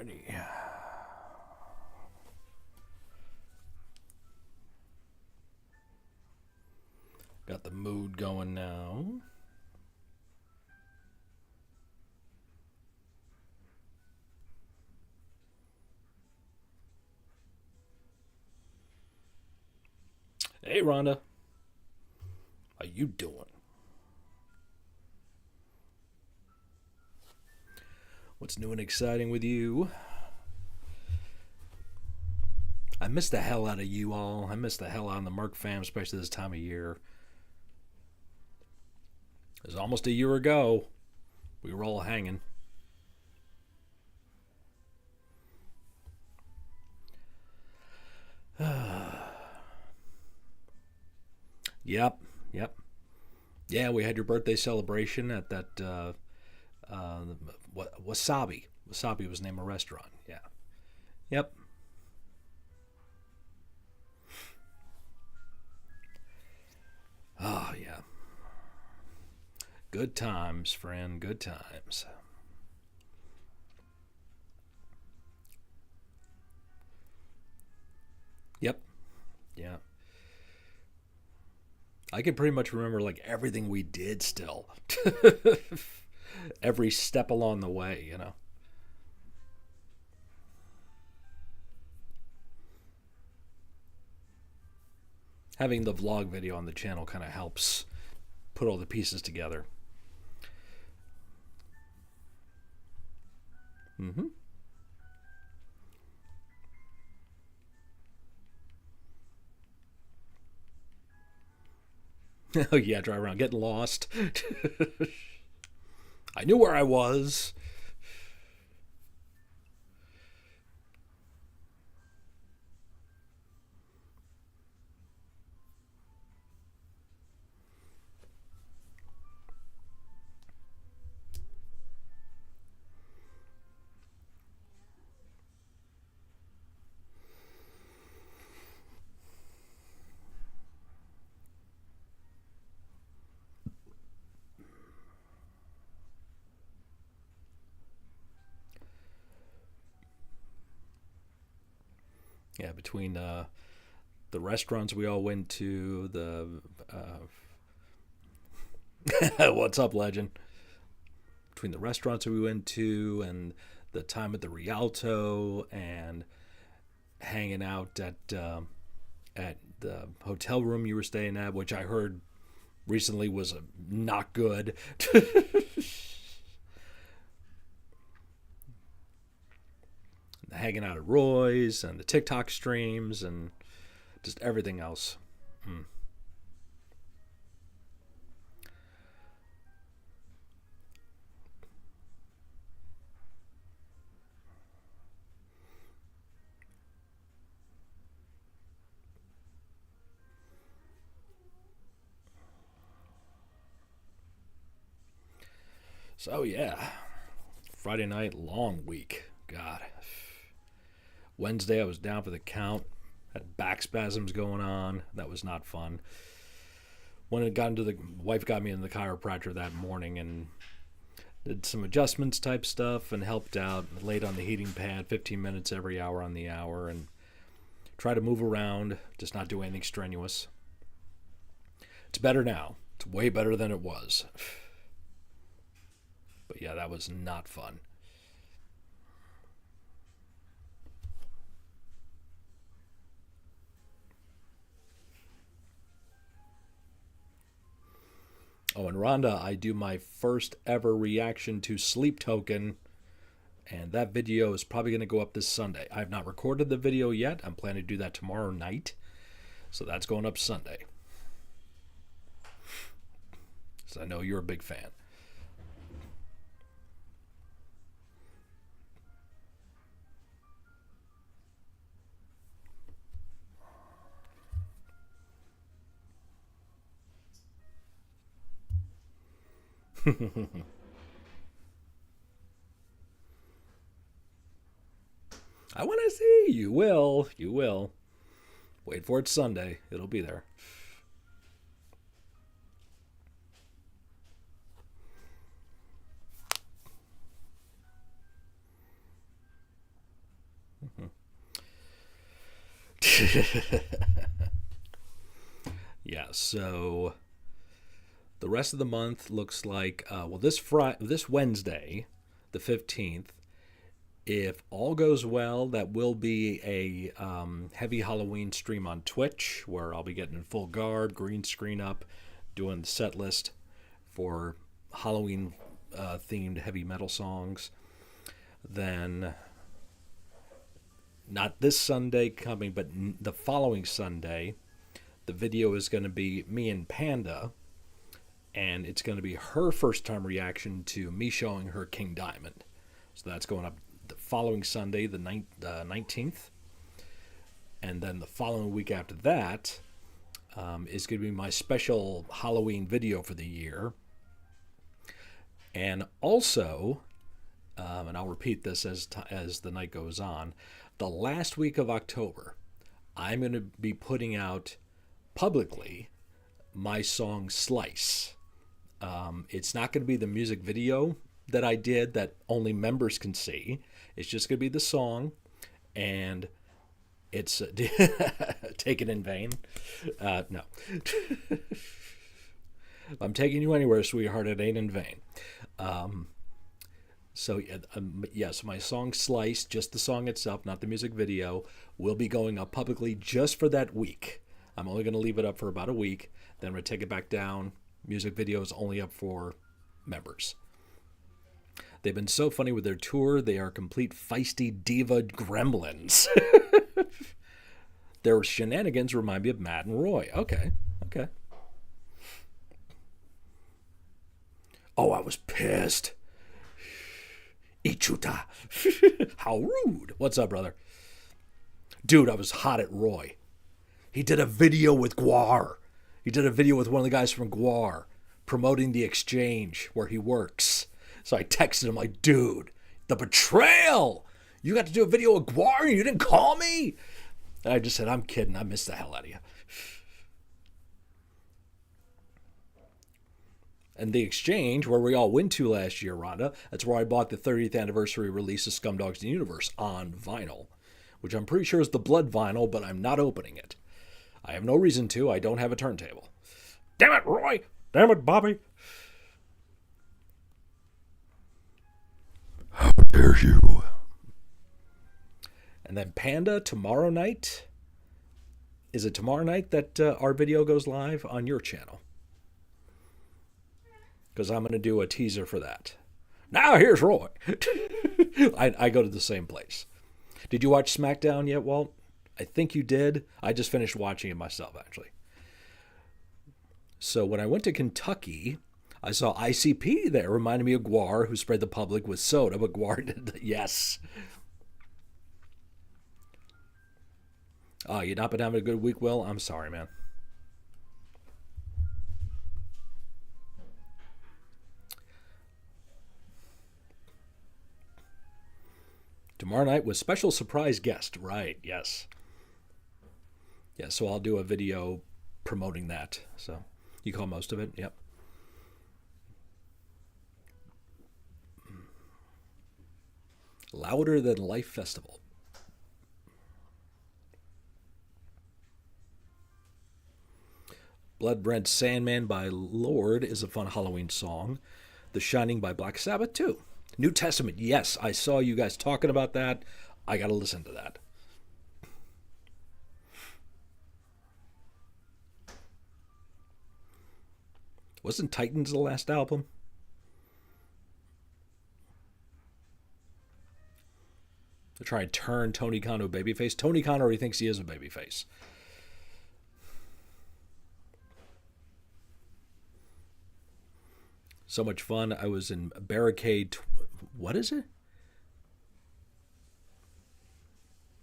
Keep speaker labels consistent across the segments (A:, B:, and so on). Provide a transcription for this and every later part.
A: Alrighty. Got the mood going now. Hey, Rhonda. How you doing? What's new and exciting with you? I miss the hell out of you all. I miss the hell out of the Merc fam, especially this time of year. It was almost a year ago. We were all hanging. Yep. Yeah, we had your birthday celebration at that Wasabi. Wasabi was the name of a restaurant. Yeah. Yep. Oh, yeah. Good times, friend. Good times. Yep. Yeah. I can pretty much remember like everything we did still. Every step along the way. Having the vlog video on the channel kind of helps put all the pieces together. Mm-hmm. Oh, yeah, drive around getting lost. I knew where I was. Yeah, between the restaurants we all went to, the what's up, legend? Between the restaurants we went to and the time at the Rialto and hanging out at the hotel room you were staying at, which I heard recently was not good. Hanging out at Roy's and the TikTok streams and just everything else. Hmm. So yeah, Friday night, long week. God. Wednesday, I was down for the count. Had back spasms going on. That was not fun. When it got into the wife got me in the chiropractor that morning and did some adjustments type stuff and helped out. Laid on the heating pad 15 minutes every hour on the hour and try to move around, just not do anything strenuous. It's better now. It's way better than it was. But yeah, that was not fun. Oh, and Rhonda, I do my first ever reaction to Sleep Token, and that video is probably going to go up this Sunday. I have not recorded the video yet. I'm planning to do that tomorrow night, so that's going up Sunday. So I know you're a big fan. I want to see. You will. You will. Wait for it Sunday. It'll be there. Yeah, so the rest of the month looks like this Wednesday, the 15th, if all goes well, that will be a heavy Halloween stream on Twitch where I'll be getting in full garb, green screen up, doing the set list for Halloween themed heavy metal songs. Then, not this Sunday coming, but the following Sunday, the video is going to be me and Panda, and it's going to be her first time reaction to me showing her King Diamond. So that's going up the following Sunday, the 19th. And then the following week after that is going to be my special Halloween video for the year. And also, and I'll repeat this as the night goes on, the last week of October, I'm going to be putting out publicly my song Slice. It's not going to be the music video that I did that only members can see. It's just going to be the song, and it's taken in vain. No. I'm taking you anywhere, sweetheart. It ain't in vain. So yes, my song Slice, just the song itself, not the music video, will be going up publicly just for that week. I'm only going to leave it up for about a week. Then I'm going to take it back down. Music video is only up for members. They've been so funny with their tour. They are complete feisty diva gremlins. Their shenanigans remind me of Matt and Roy. Okay. Oh, I was pissed. Ichuta. How rude. What's up, brother? Dude, I was hot at Roy. He did a video with Gwar. He did a video with one of the guys from Gwar promoting the exchange where he works. So I texted him like, dude, the betrayal. You got to do a video with Gwar and you didn't call me? And I just said, I'm kidding. I missed the hell out of you. And the exchange, where we all went to last year, Rhonda, that's where I bought the 30th anniversary release of Scumdogs in the Universe on vinyl, which I'm pretty sure is the blood vinyl, but I'm not opening it. I have no reason to. I don't have a turntable. Damn it, Roy! Damn it, Bobby! How dare you? And then Panda, tomorrow night. Is it tomorrow night that our video goes live on your channel? Because I'm going to do a teaser for that. Now here's Roy. I go to the same place. Did you watch SmackDown yet, Walt? I think you did. I just finished watching it myself, actually. So when I went to Kentucky, I saw ICP there. Reminded me of Gwar, who sprayed the public with soda, but Gwar did. Yes. Oh, you not been having a good week, Will? I'm sorry, man. Tomorrow night with special surprise guest. Right, yes. Yeah, so I'll do a video promoting that. So you call most of it? Yep. Louder Than Life Festival. Blood Red Sandman by Lord is a fun Halloween song. The Shining by Black Sabbath, too. New Testament, yes, I saw you guys talking about that. I got to listen to that. Wasn't Titans the last album? They're trying to turn Tony Khan to a babyface. Tony Khan already thinks he is a babyface. So much fun. I was in Barricade. What is it?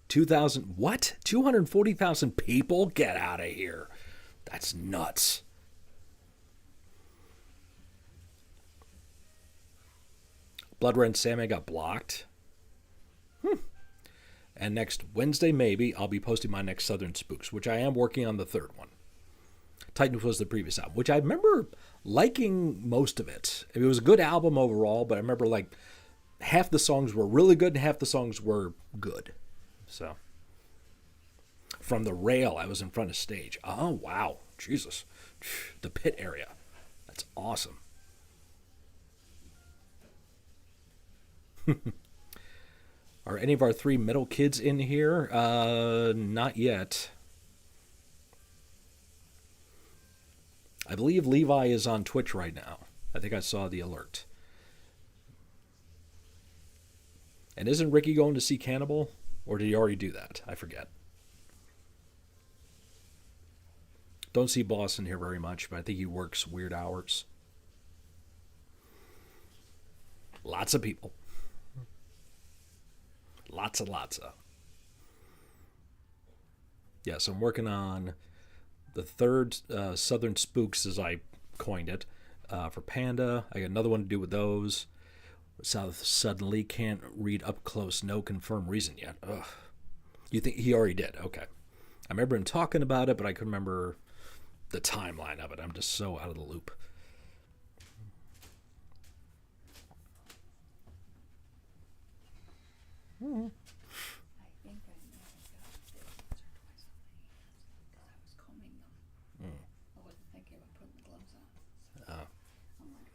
A: 2,000. What? 240,000 people? Get out of here. That's nuts. Blood Red Sandman got blocked. And next Wednesday, maybe, I'll be posting my next Southern Spooks, which I am working on the third one. Titans was the previous album, which I remember liking most of it. It was a good album overall, but I remember like half the songs were really good and half the songs were good. So From the rail, I was in front of stage. Oh, wow. Jesus. The pit area. That's awesome. Are any of our three middle kids in here? Not yet. I believe Levi is on Twitch right now. I think I saw the alert. And isn't Ricky going to see Cannibal? Or did he already do that? I forget. Don't see Boss in here very much, but I think he works weird hours. Lots of people. Lots and lots of. Yes, I'm working on the third Southern Spooks, as I coined it, for Panda. I got another one to do with those. South suddenly can't read up close. No confirmed reason yet. Ugh. You think he already did? Okay. I remember him talking about it, but I couldn't remember the timeline of it. I'm just so out of the loop.
B: I think I might have got it once or twice on my hands because I was combing them. I wasn't thinking about putting the gloves on. So I'm like,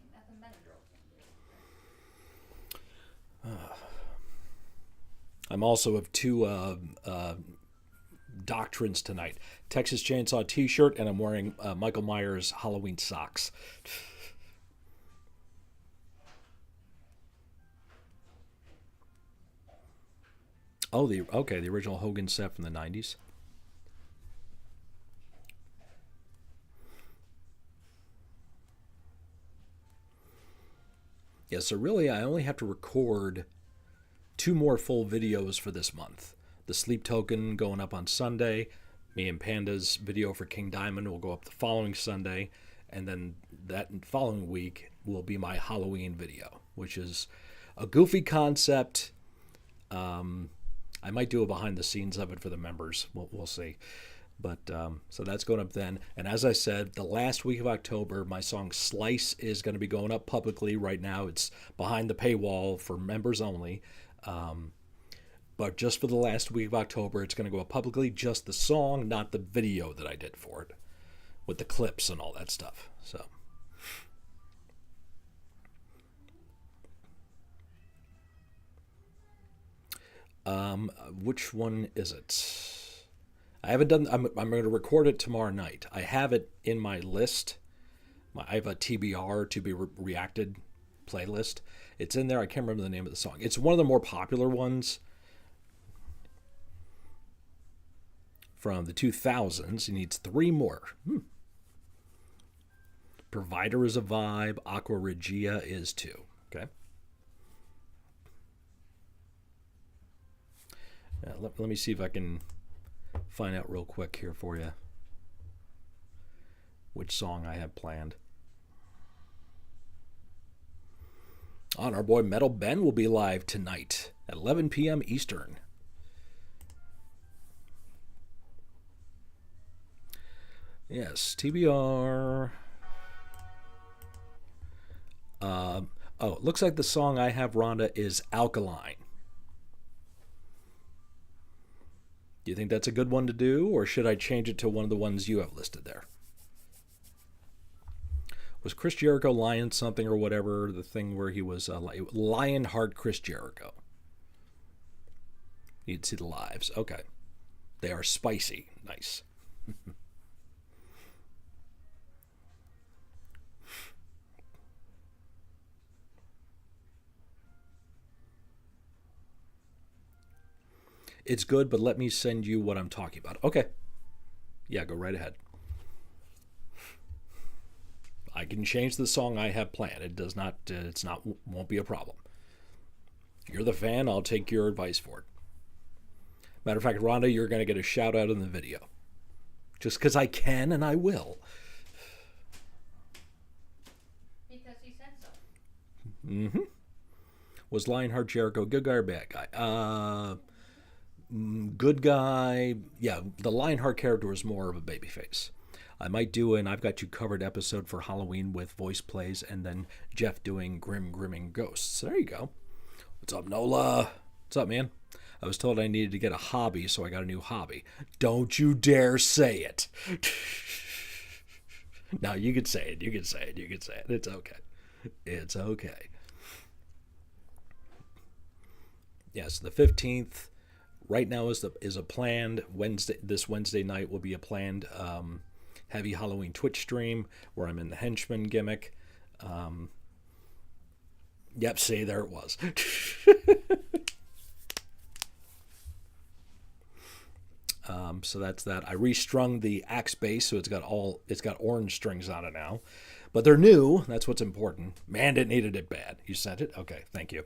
B: nothing but a girl can do.
A: I'm also of two doctrines tonight. Texas Chainsaw t-shirt, and I'm wearing Michael Myers Halloween socks. Oh, the original Hogan set from the 90s. Yeah, so really I only have to record 2 more full videos for this month. The Sleep Token going up on Sunday. Me and Panda's video for King Diamond will go up the following Sunday. And then that following week will be my Halloween video, which is a goofy concept. I might do a behind the scenes of it for the members. We'll see. But so that's going up then. And as I said, the last week of October, my song Slice is going to be going up publicly. Right now it's behind the paywall for members only. But just for the last week of October, it's going to go up publicly. Just the song, not the video that I did for it, with the clips and all that stuff. So. Which one is it? I haven't done. I'm going to record it tomorrow night. I have it in my list. I have a TBR, to be reacted playlist. It's in there. I can't remember the name of the song. It's one of the more popular ones from the 2000s. He needs 3 more. Provider is a vibe. Aqua Regia is too. Okay. Let me see if I can find out real quick here for you which song I have planned. Our boy Metal Ben will be live tonight at 11 p.m. Eastern. Yes, TBR. It looks like the song I have, Rhonda, is Alkaline. Do you think that's a good one to do, or should I change it to one of the ones you have listed there? Was Chris Jericho Lion something or whatever, the thing where he was Lionheart Chris Jericho? You'd see the lives. Okay. They are spicy. Nice. It's good, but let me send you what I'm talking about. Okay. Yeah, go right ahead. I can change the song I have planned. It does not, won't be a problem. You're the fan, I'll take your advice for it. Matter of fact, Rhonda, you're going to get a shout out in the video. Just because I can and I will.
B: Because he said so.
A: Mm-hmm. Was Lionheart Jericho good guy or bad guy? Good guy. Yeah, the Lionheart character was more of a babyface. I might do an I've Got You Covered episode for Halloween with voice plays, and then Jeff doing Grimming Ghosts. There you go. What's up, Nola? What's up, man? I was told I needed to get a hobby, so I got a new hobby. Don't you dare say it. No, you can say it. You can say it. You can say it. It's okay. It's okay. Yes, the 15th. Right now is a planned Wednesday. This Wednesday night will be a planned heavy Halloween Twitch stream where I'm in the henchman gimmick. Yep, see, there it was. So that's that. I restrung the axe base, so it's got orange strings on it now, but they're new. That's what's important. Man, it needed it bad. You sent it? Okay, thank you.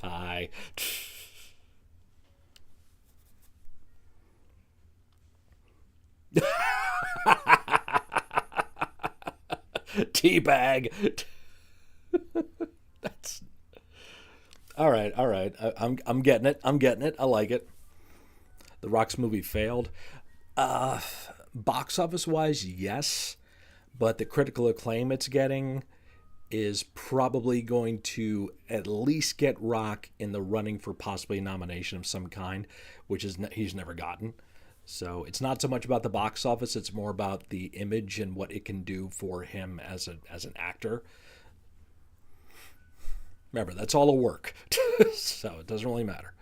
A: Hi. Teabag. That's all right. All right. I'm getting it. I'm getting it. I like it. The Rock's movie failed. Uh, Box office wise, yes, but the critical acclaim it's getting is probably going to at least get Rock in the running for possibly a nomination of some kind, which is he's never gotten. So it's not so much about the box office; it's more about the image and what it can do for him as an actor. Remember, that's all a work, so it doesn't really matter.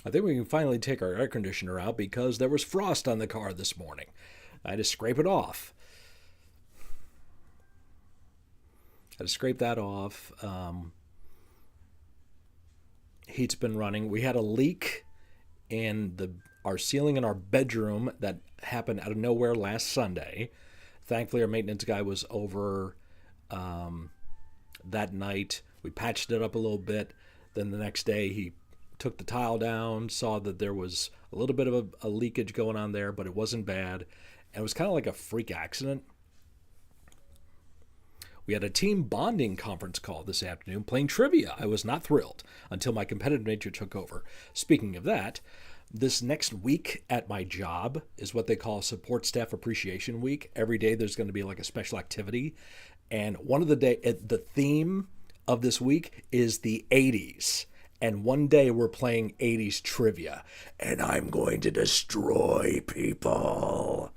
A: I think we can finally take our air conditioner out because there was frost on the car this morning. I had to scrape it off. I had to scrape that off. Heat's been running. We had a leak in the our ceiling in our bedroom that happened out of nowhere last Sunday. Thankfully, our maintenance guy was over that night. We patched it up a little bit. Then the next day, he took the tile down, saw that there was a little bit of a leakage going on there, but it wasn't bad. And it was kind of like a freak accident. We had a team bonding conference call this afternoon playing trivia. I was not thrilled until my competitive nature took over. Speaking of that, this next week at my job is what they call Support Staff Appreciation Week. Every day there's going to be like a special activity. And one of the theme of this week is the 80s. And one day we're playing 80s trivia. And I'm going to destroy people.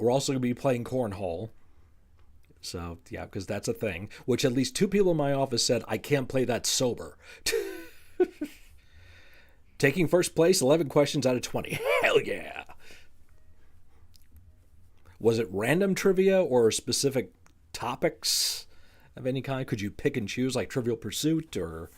A: We're also going to be playing cornhole. So, yeah, because that's a thing. Which at least two people in my office said, I can't play that sober. Taking first place, 11 questions out of 20. Hell yeah. Was it random trivia or specific topics of any kind? Could you pick and choose like Trivial Pursuit or...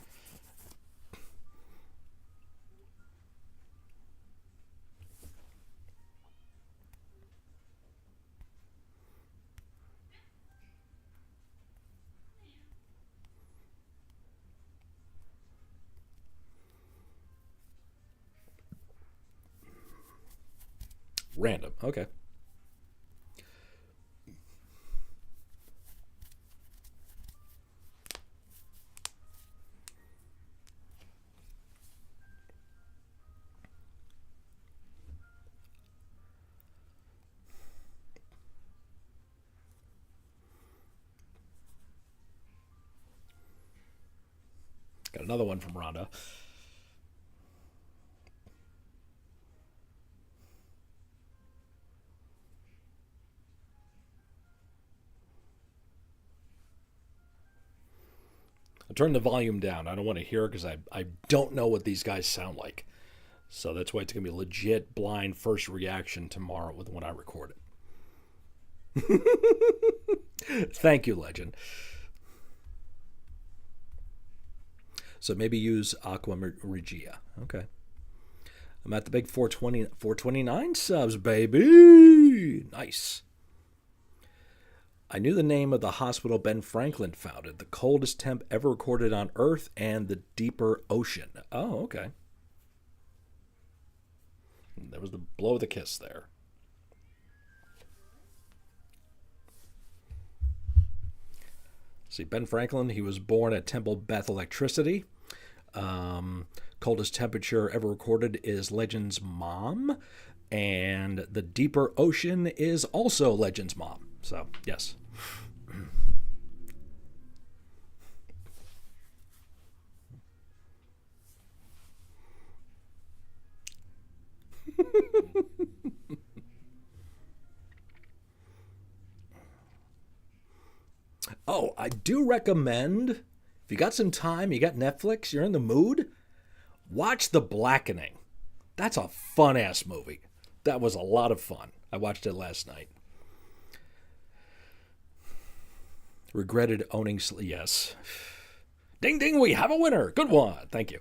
A: Random. Okay. Got another one from Rhonda. I turned the volume down. I don't want to hear it because I don't know what these guys sound like. So that's why it's going to be legit blind first reaction tomorrow with when I record it. Thank you, Legend. So maybe use Aqua Regia. Okay. I'm at the big 429 subs, baby. Nice. I knew the name of the hospital Ben Franklin founded, the coldest temp ever recorded on Earth and the deeper ocean. Oh, okay. There was the blow of the kiss there. See, Ben Franklin, he was born at Temple Beth Electricity. Coldest temperature ever recorded is Legend's mom. And the deeper ocean is also Legend's mom. So, yes. Oh, I do recommend, if you got some time, you got Netflix, you're in the mood, watch The Blackening. That's a fun-ass movie. That was a lot of fun. I watched it last night. Regretted owning... Yes. Ding, ding, we have a winner. Good one. Thank you.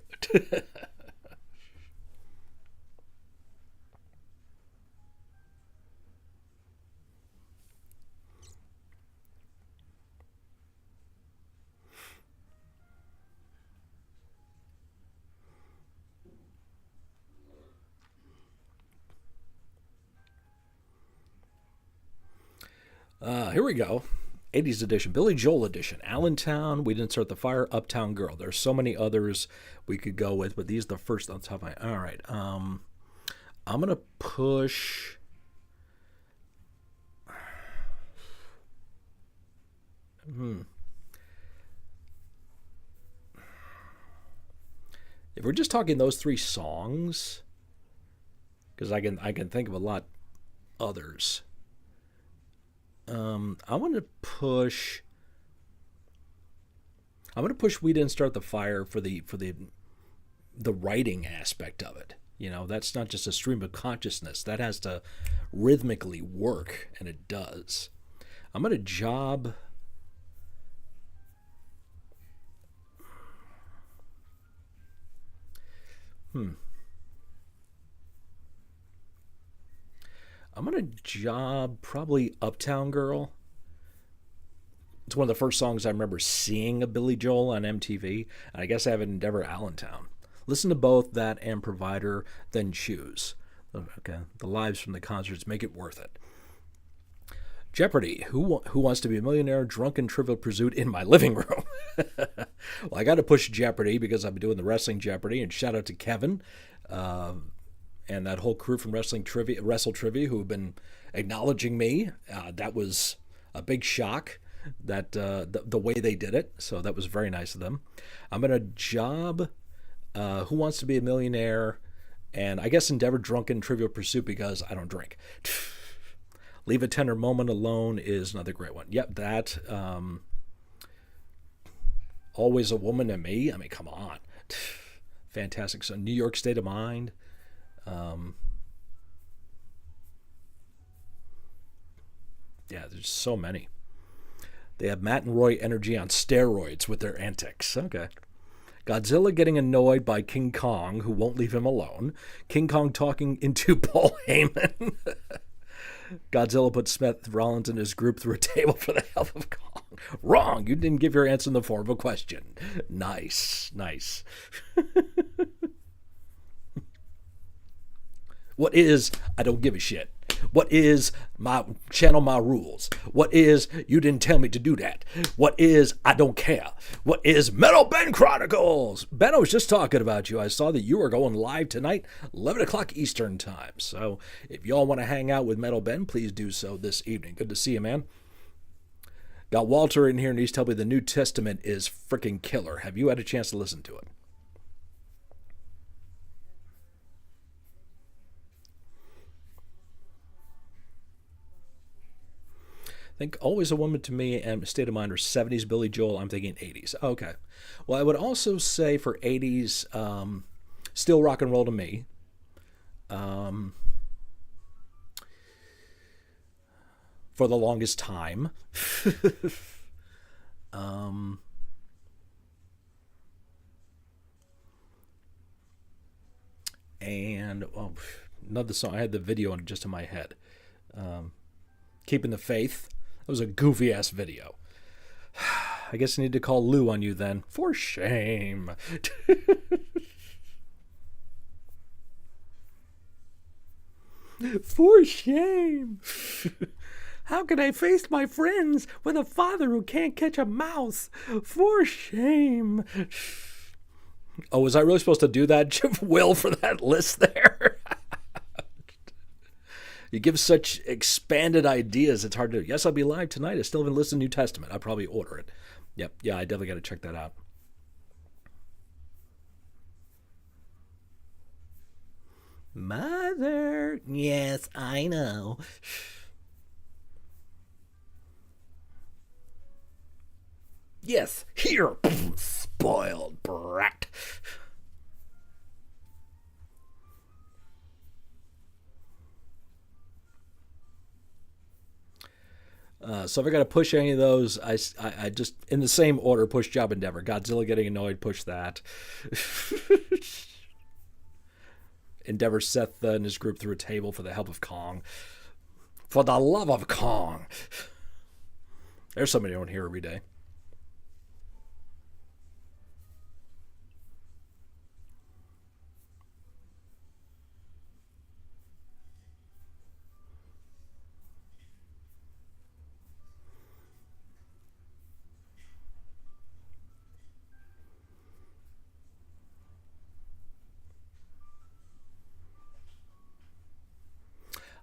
A: Here we go. 80s edition, Billy Joel edition, Allentown, We Didn't Start the Fire, Uptown Girl. There's so many others we could go with, but these are the first on top of my... All right. I'm going to push... If we're just talking those three songs, because I can think of a lot others. I want to push. I'm going to push We Didn't Start the Fire for the writing aspect of it. You know, that's not just a stream of consciousness. That has to rhythmically work, and it does. I'm going to job. I'm going to job probably Uptown Girl. It's one of the first songs I remember seeing of Billy Joel on MTV. And I guess I have an Endeavor Allentown. Listen to both that and Provider, then choose. Okay, the lives from the concerts make it worth it. Jeopardy! Who wants to be a millionaire? Drunken Trivial Pursuit in my living room. Well, I got to push Jeopardy because I've been doing the Wrestling Jeopardy. And shout out to Kevin. And that whole crew from Wrestle Trivia who have been acknowledging me. That was a big shock, that the way they did it. So that was very nice of them. I'm going to job Who Wants to Be a Millionaire, and I guess Endeavor Drunken Trivial Pursuit because I don't drink. Leave a Tender Moment Alone is another great one. Yep, that. Always a Woman and Me. I mean, come on. Fantastic. So New York State of Mind. Yeah, there's so many. They have Matt and Roy energy on steroids with their antics. Okay. Godzilla getting annoyed by King Kong, who won't leave him alone. King Kong talking into Paul Heyman. Godzilla put Seth Rollins and his group through a table for the health of Kong. Wrong. You didn't give your answer in the form of a question. Nice. Nice. What is I don't give a shit? What is my channel, my rules? What is you didn't tell me to do that? What is I don't care? What is Metal Ben Chronicles? Ben, I was just talking about you. I saw that you were going live tonight, 11 o'clock Eastern time. So if y'all want to hang out with Metal Ben, please do so this evening. Good to see you, man. Got Walter in here and he's telling me the New Testament is freaking killer. Have you had a chance to listen to it? I think Always a Woman to Me and State of Mind are 70s Billy Joel. I'm thinking 80s. Okay. Well, I would also say for 80s, Still Rock and Roll to Me. For the longest time. um, and another song. I had the video just in my head. Keeping the Faith. That was a goofy ass video. I guess I need to call Lou on you then. For shame. For shame. How can I face my friends with a father who can't catch a mouse? For shame. Oh, was I really supposed to do that, Will, for that list there? You give such expanded ideas, it's hard to... Yes, I'll be live tonight. I still haven't listened to New Testament. I'll probably order it. Yep, yeah, I definitely got to check that out. Mother. Yes, I know. Yes, here, spoiled brat. So if I got to push any of those, I just, in the same order, push Job Endeavor. Godzilla getting annoyed, push that. Endeavor Seth and his group through a table for the help of Kong. For the love of Kong. There's somebody I don't hear every day.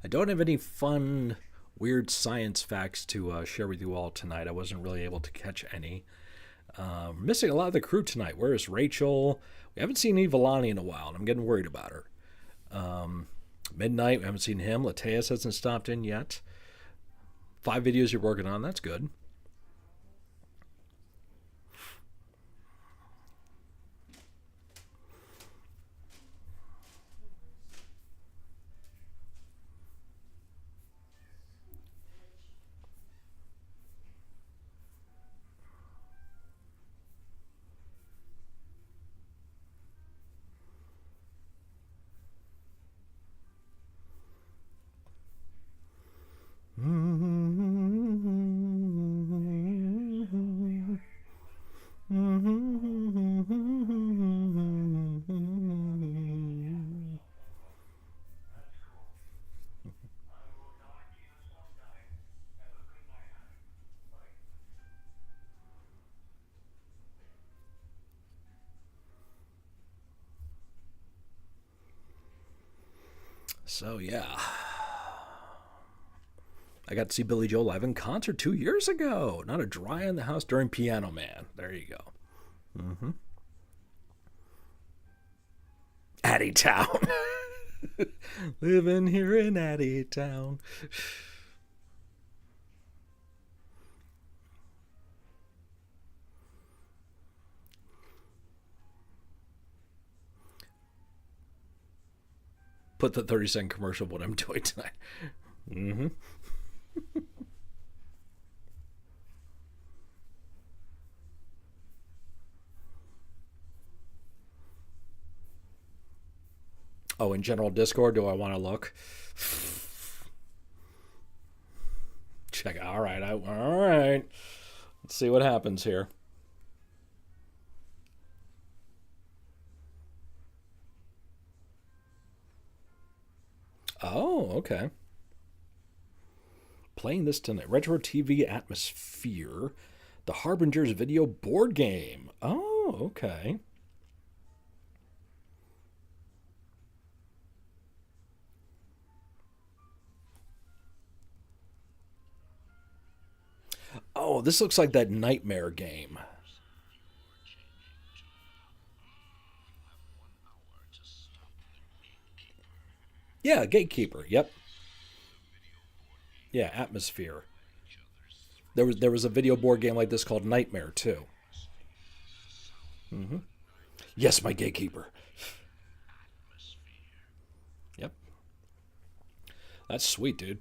A: I don't have any fun, weird science facts to share with you all tonight. I wasn't really able to catch any. Missing a lot of the crew tonight. Where is Rachel? We haven't seen Evelani in a while, and I'm getting worried about her. Midnight, we haven't seen him. Lateus hasn't stopped in yet. 5 videos you're working on. That's good. So, yeah. I got to see Billy Joel live in concert 2 years ago. Not a dry in the house during Piano Man. There you go. Mm-hmm. Addy Town. Living here in Addy Town. Put the 30-second commercial of what I'm doing tonight. Mm-hmm. Oh, in general Discord, do I want to look? Check. All right. All right. Let's see what happens here. Oh, okay. Playing this tonight. Retro TV Atmosphere. The Harbingers video board game. Oh, okay. Oh, this looks like that Nightmare game. Yeah, Gatekeeper. Yep. Yeah, Atmosphere. There was a video board game like this called Nightmare too. Mm-hmm. Yes, my Gatekeeper. Yep. That's sweet, dude.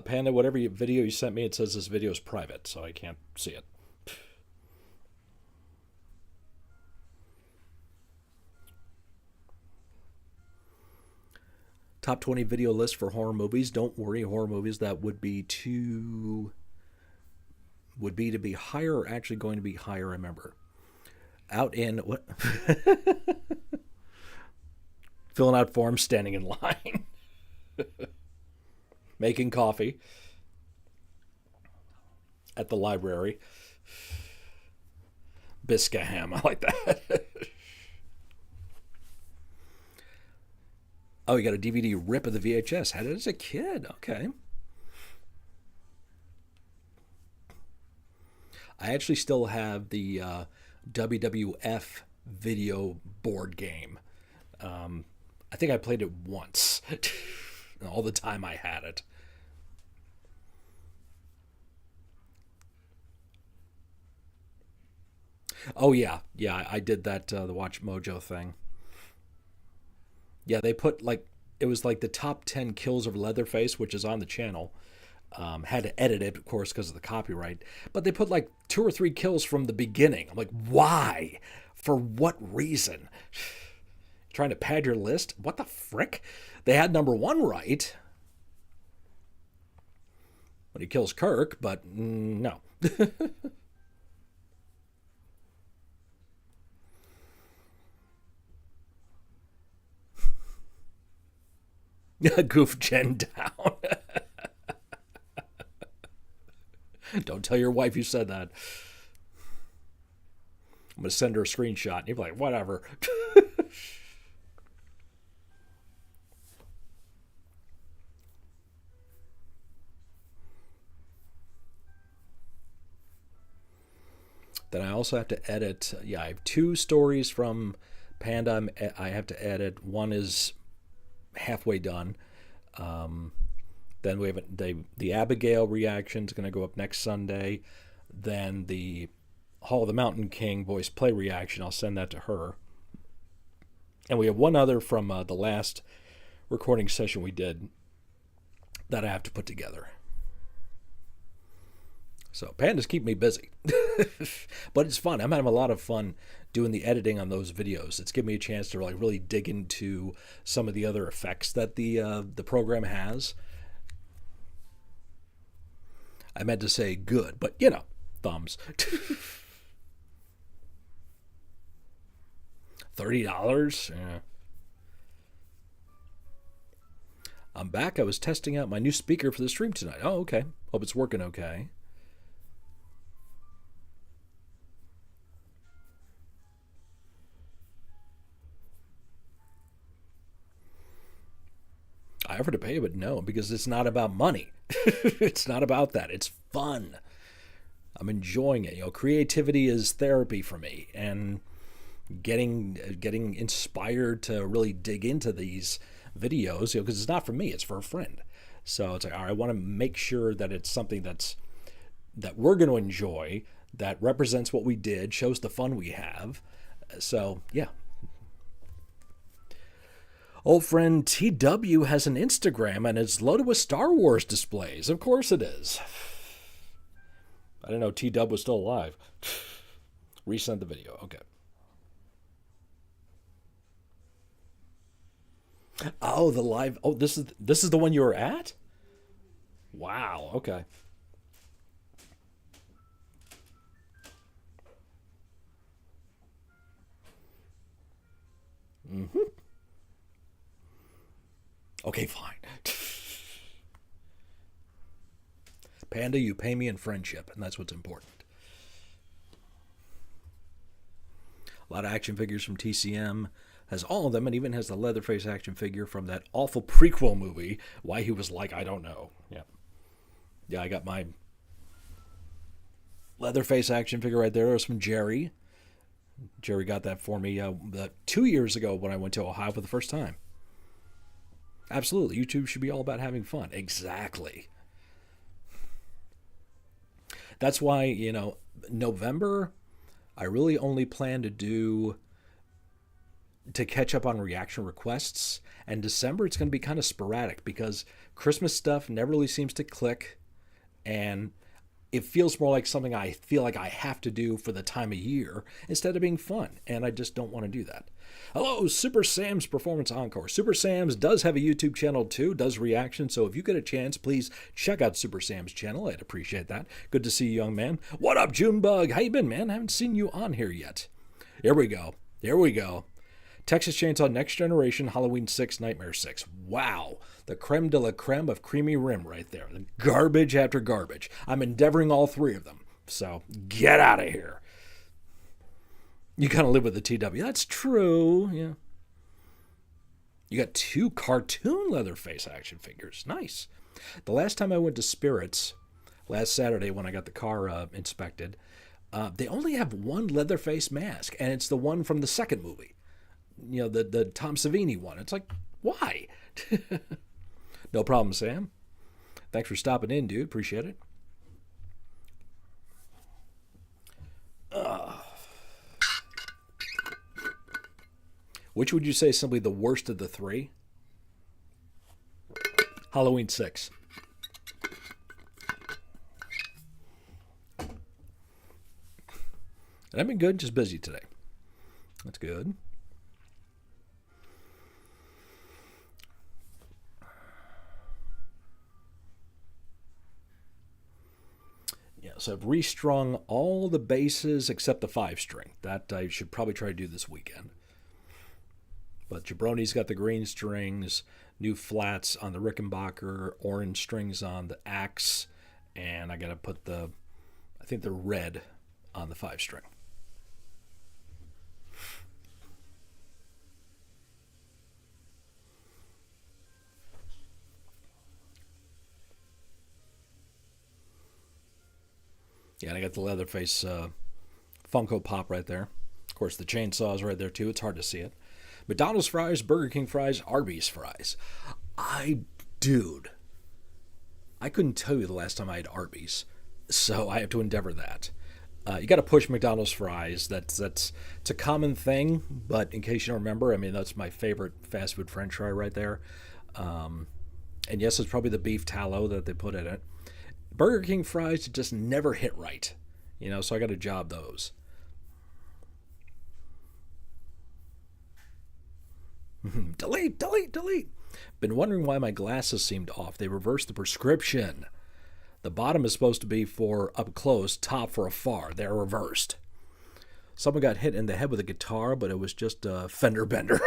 A: Panda, whatever video you sent me, it says this video is private, so I can't see it. Top 20 video list for horror movies. Don't worry, horror movies that would be to be higher or actually going to be higher, remember. Out in what? Filling out forms, standing in line. Making coffee at the library. Biscuit ham, I like that. Oh, you got a DVD rip of the VHS. Had it as a kid. Okay. I actually still have the WWF video board game. I think I played it once. All the time I had it. Oh yeah, yeah. I did that the Watch Mojo thing. Yeah, they put like it was like the top 10 kills of Leatherface, which is on the channel. Had to edit it, of course, because of the copyright. But they put like 2 or 3 kills from the beginning. I'm like, why? For what reason? Trying to pad your list? What the frick? They had number one right when he kills Kirk, but no. Goof Jen down. Don't tell your wife you said that. I'm going to send her a screenshot. And you'll be like, whatever. Then I also have to edit. Yeah, I have 2 stories from Panda I have to edit. One is halfway done. Then we have the Abigail reaction is going to go up next Sunday. Then the Hall of the Mountain King voice play reaction, I'll send that to her. And we have one other from the last recording session we did that I have to put together. So pandas keep me busy. But it's fun. I'm having a lot of fun doing the editing on those videos. It's given me a chance to like really dig into some of the other effects that the program has. I meant to say good, but you know, thumbs. $30? Yeah. I'm back. I was testing out my new speaker for the stream tonight. Oh, okay. Hope it's working okay. I offered to pay, but no, because it's not about money. It's not about that. It's fun. I'm enjoying it. You know, creativity is therapy for me, and getting inspired to really dig into these videos, you know, because it's not for me, it's for a friend. So it's like, all right, I want to make sure that it's something that we're going to enjoy, that represents what we did, shows the fun we have. So yeah. Old friend TW has an Instagram and it's loaded with Star Wars displays. Of course it is. I didn't know TW was still alive. Resend the video. Okay. Oh, the live. Oh, this is the one you were at? Wow. Okay. Mm-hmm. Okay, fine. Panda, you pay me in friendship, and that's what's important. A lot of action figures from TCM. Has all of them, and even has the Leatherface action figure from that awful prequel movie. Why he was like, I don't know. Yeah. Yeah, I got my Leatherface action figure right there. It was from Jerry. Jerry got that for me 2 years ago when I went to Ohio for the first time. Absolutely. YouTube should be all about having fun. Exactly. That's why, November, I really only plan to catch up on reaction requests. And December, it's going to be kind of sporadic because Christmas stuff never really seems to click. And it feels more like something I feel like I have to do for the time of year instead of being fun. And I just don't want to do that. Hello, Super Sam's Performance Encore. Super Sam's does have a YouTube channel too, does reaction. So if you get a chance, please check out Super Sam's channel. I'd appreciate that. Good to see you, young man. What up, Junebug? How you been, man? I haven't seen you on here yet. Here we go. Here we go. Texas Chainsaw Next Generation, Halloween 6, Nightmare 6. Wow. The creme de la creme of creamy rim right there. The garbage after garbage. I'm endeavoring all three of them. So get out of here. You kind of live with the TW. That's true. Yeah. You got 2 cartoon Leatherface action figures. Nice. The last time I went to Spirits, last Saturday when I got the car inspected, they only have one Leatherface mask, and it's the one from the second movie. The Tom Savini one. It's like, why? No problem, Sam. Thanks for stopping in, dude. Appreciate it. Which would you say is simply the worst of the 3? Halloween 6. And I've been good, just busy today. That's good. So I've restrung all the bases except the 5-string. That I should probably try to do this weekend. But Jabroni's got the green strings, new flats on the Rickenbacker, orange strings on the Axe, and I got to put the red on the 5-string. Yeah, and I got the Leatherface Funko Pop right there. Of course, the chainsaw is right there, too. It's hard to see it. McDonald's fries, Burger King fries, Arby's fries. Dude, I couldn't tell you the last time I had Arby's, so I have to endeavor that. You got to push McDonald's fries. It's a common thing, but in case you don't remember, I mean, that's my favorite fast food French fry right there. And yes, it's probably the beef tallow that they put in it. Burger King fries just never hit right, so I got to job those. Delete. Been wondering why my glasses seemed off. They reversed the prescription. The bottom is supposed to be for up close, top for afar. They're reversed. Someone got hit in the head with a guitar, but it was just a fender bender.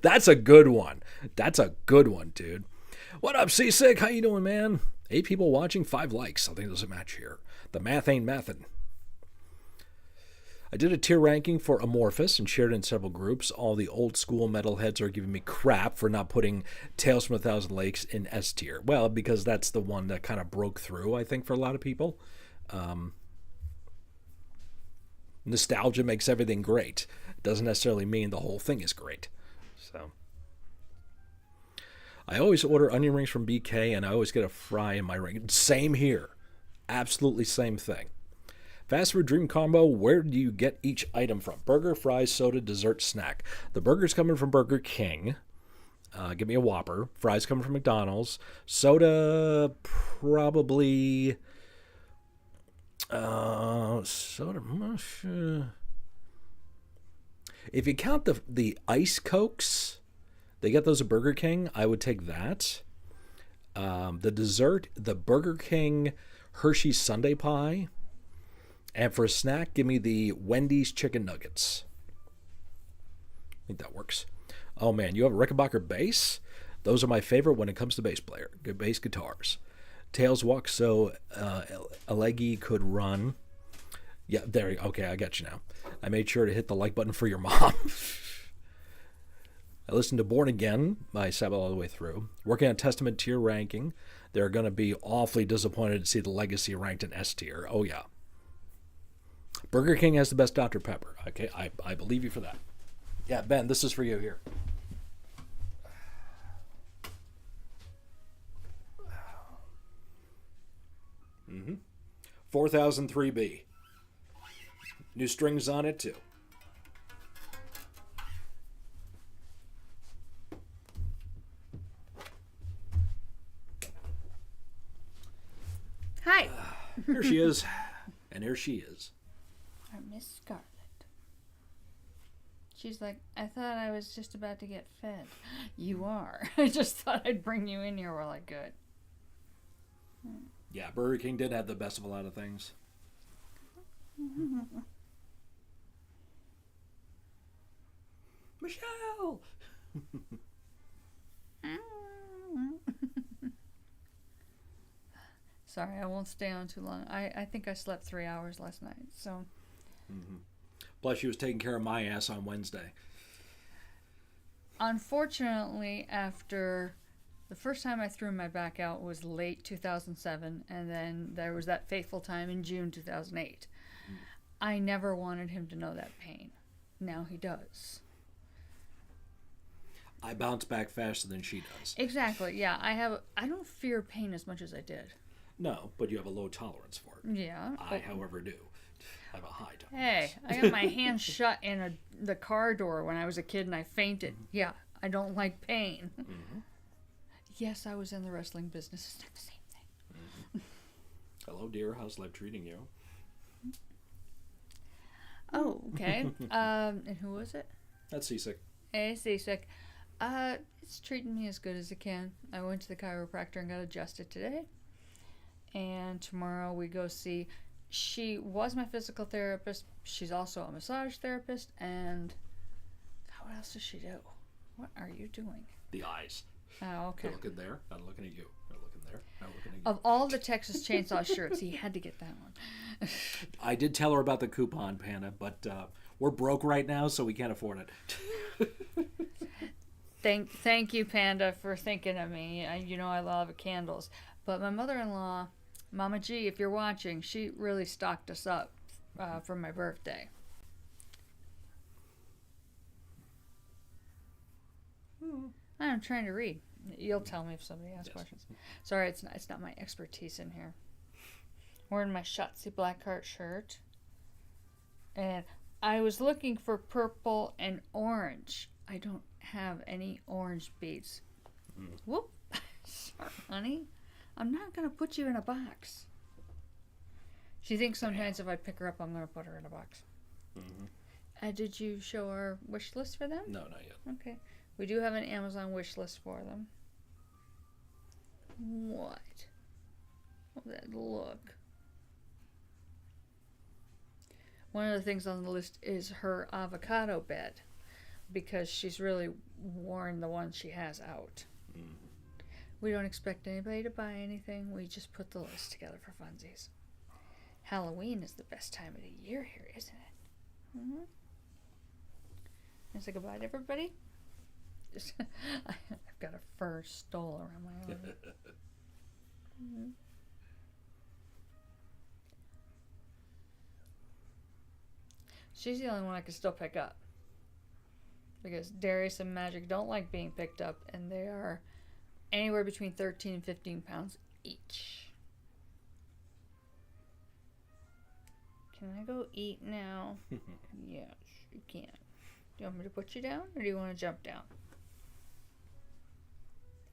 A: That's a good one. That's a good one, dude. What up, Seasick? How you doing, man? 8 people watching, 5 likes. I think there's a match here. The math ain't mathin'. I did a tier ranking for Amorphous and shared it in several groups. All the old school metalheads are giving me crap for not putting Tales from a Thousand Lakes in S tier. Well, because that's the one that kind of broke through, I think, for a lot of people. Nostalgia makes everything great. It doesn't necessarily mean the whole thing is great. So I always order onion rings from BK, and I always get a fry in my ring. Same here. Absolutely same thing. Fast food dream combo, where do you get each item from? Burger, fries, soda, dessert, snack. The burger's coming from Burger King. Give me a Whopper. Fries coming from McDonald's. Soda, probably... soda... If you count the ice Cokes, they get those at Burger King, I would take that. The dessert, the Burger King Hershey's Sundae Pie. And for a snack, give me the Wendy's Chicken Nuggets. I think that works. Oh, man, you have a Rickenbacker bass? Those are my favorite when it comes to bass player. Good bass guitars. Tails walk so Alegi could run. Yeah, there you go. Okay, I got you now. I made sure to hit the like button for your mom. I listened to Born Again by Sabbath all the way through. Working on Testament tier ranking. They're going to be awfully disappointed to see the Legacy ranked in S tier. Oh, yeah. Burger King has the best Dr. Pepper. Okay, I believe you for that. Yeah, Ben, this is for you here. 4003B. New strings on it, too.
B: Hi.
A: Here she is. And here she is.
B: Our Miss Scarlet. She's like, I thought I was just about to get fed. You are. I just thought I'd bring you in here while I could.
A: Yeah, Burger King did have the best of a lot of things. Michelle!
B: Sorry, I won't stay on too long. I think I slept 3 hours last night, so.
A: Plus, she was taking care of my ass on Wednesday.
B: Unfortunately, after the first time I threw my back out was late 2007, and then there was that fateful time in June 2008. I never wanted him to know that pain. Now he does.
A: I bounce back faster than she does.
B: Exactly, yeah. I don't fear pain as much as I did.
A: No, but you have a low tolerance for it.
B: Yeah.
A: I, however, do. I have a high tolerance.
B: Hey, I got my hand shut in the car door when I was a kid and I fainted. Yeah, I don't like pain. Yes, I was in the wrestling business. It's not the same thing.
A: Hello, dear. How's life treating you?
B: Oh, okay. And who was it?
A: That's seasick.
B: Hey, seasick. It's treating me as good as it can. I went to the chiropractor and got adjusted today. And tomorrow we go see. She was my physical therapist. She's also a massage therapist. And God, what else does she do? What are you doing?
A: The eyes.
B: Oh, okay.
A: They're looking there, not looking at you. They're looking there, not looking at you.
B: Of all the Texas Chainsaw shirts, he had to get that one.
A: I did tell her about the coupon, Panda, but we're broke right now, so we can't afford it.
B: Thank you, Panda, for thinking of me. I love candles. But my mother-in-law, Mama G, if you're watching, she really stocked us up for my birthday. I'm trying to read. You'll tell me if somebody asks questions. Sorry, it's not my expertise in here. Wearing my Shotzi Blackheart shirt. And I was looking for purple and orange. I don't have any orange beads. Whoop. Sorry, honey. I'm not going to put you in a box. She thinks sometimes if I pick her up, I'm going to put her in a box. Did you show our wish list for them?
A: No, not yet.
B: Okay. We do have an Amazon wish list for them. What? Oh, that look. One of the things on the list is her avocado bed, because she's really worn the one she has out. We don't expect anybody to buy anything. We just put the list together for funsies. Halloween is the best time of the year here, isn't it? Say goodbye to everybody. I've got a fur stole around my arm. She's the only one I can still pick up. Because Darius and Magic don't like being picked up, and they are anywhere between 13 and 15 pounds each. Can I go eat now? Yes, you can. Do you want me to put you down, or do you want to jump down?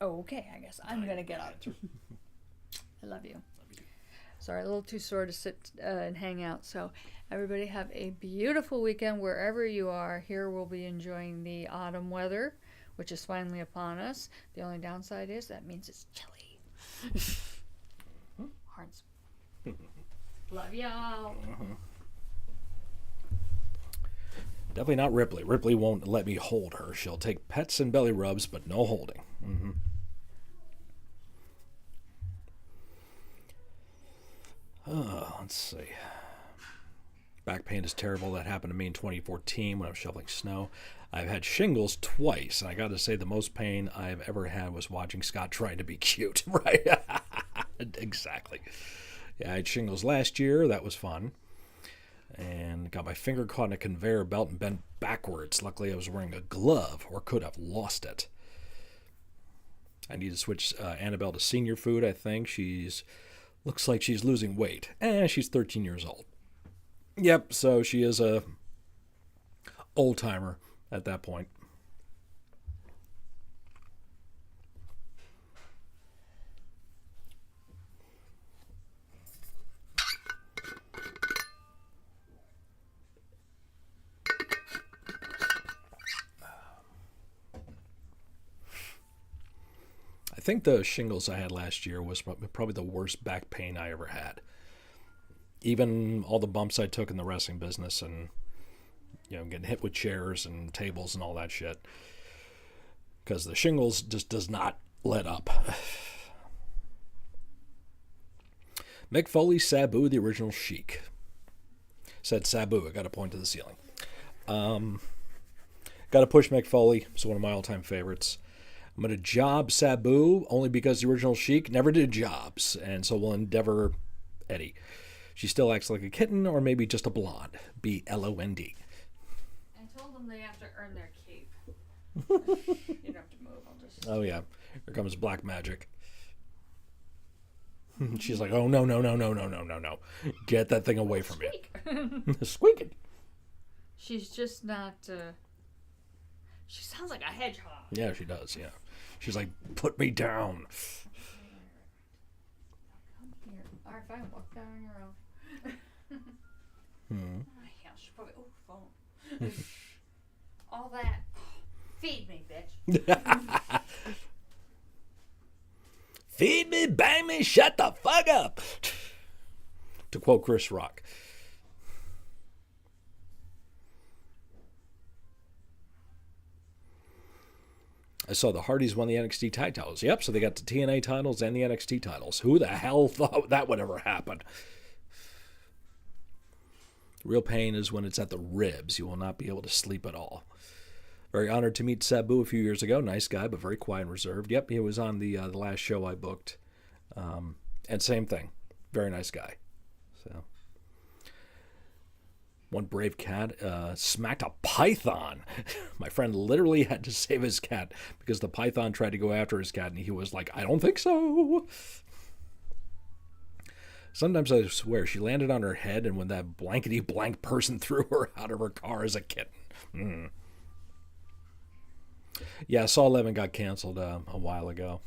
B: Oh, okay, I guess I'm going to get up. I love you. Sorry, a little too sore to sit and hang out. So everybody have a beautiful weekend wherever you are. Here we'll be enjoying the autumn weather, which is finally upon us. The only downside is that means it's chilly. Hearts. Love y'all.
A: Definitely not Ripley. Ripley won't let me hold her. She'll take pets and belly rubs, but no holding. Let's see. Back pain is terrible. That happened to me in 2014 when I was shoveling snow. I've had shingles twice, and I got to say the most pain I've ever had was watching Scott trying to be cute. Right? Exactly. Yeah, I had shingles last year. That was fun. And got my finger caught in a conveyor belt and bent backwards. Luckily, I was wearing a glove, or could have lost it. I need to switch Annabelle to senior food, I think. She's Looks like she's losing weight. She's 13 years old. Yep, so she is a old timer at that point. I think the shingles I had last year was probably the worst back pain I ever had. Even all the bumps I took in the wrestling business and, getting hit with chairs and tables and all that shit. Because the shingles just does not let up. Mick Foley, Sabu, the original Sheik. Said Sabu, I got to point to the ceiling. Got to push Mick Foley. It's one of my all-time favorites. I'm going to job Sabu only because the original Sheik never did jobs, and so we'll endeavor Eddie. She still acts like a kitten or maybe just a blonde. Blond.
B: I told them they have to earn their cape. You don't have to move. I'll just...
A: Oh, yeah. Here comes black magic. She's like, oh, no. Get that thing away from me. Squeaking.
B: She's just not... She sounds like a hedgehog.
A: Yeah, she does, yeah. She's like, put me down.
B: Come here. All right, fine. Walk down on your own. Yeah, she probably... Oh, phone. All that. Feed me, bitch.
A: Feed me, bang me, shut the fuck up. To quote Chris Rock. I saw the Hardys won the NXT titles. Yep, so they got the TNA titles and the NXT titles. Who the hell thought that would ever happen? Real pain is when it's at the ribs. You will not be able to sleep at all. Very honored to meet Sabu a few years ago. Nice guy, but very quiet and reserved. Yep, he was on the last show I booked. And same thing. Very nice guy. So, one brave cat smacked a python. My friend literally had to save his cat because the python tried to go after his cat, and he was like, I don't think so. Sometimes I swear she landed on her head, and when that blankety blank person threw her out of her car as a kitten. Yeah, Saw 11 got canceled a while ago.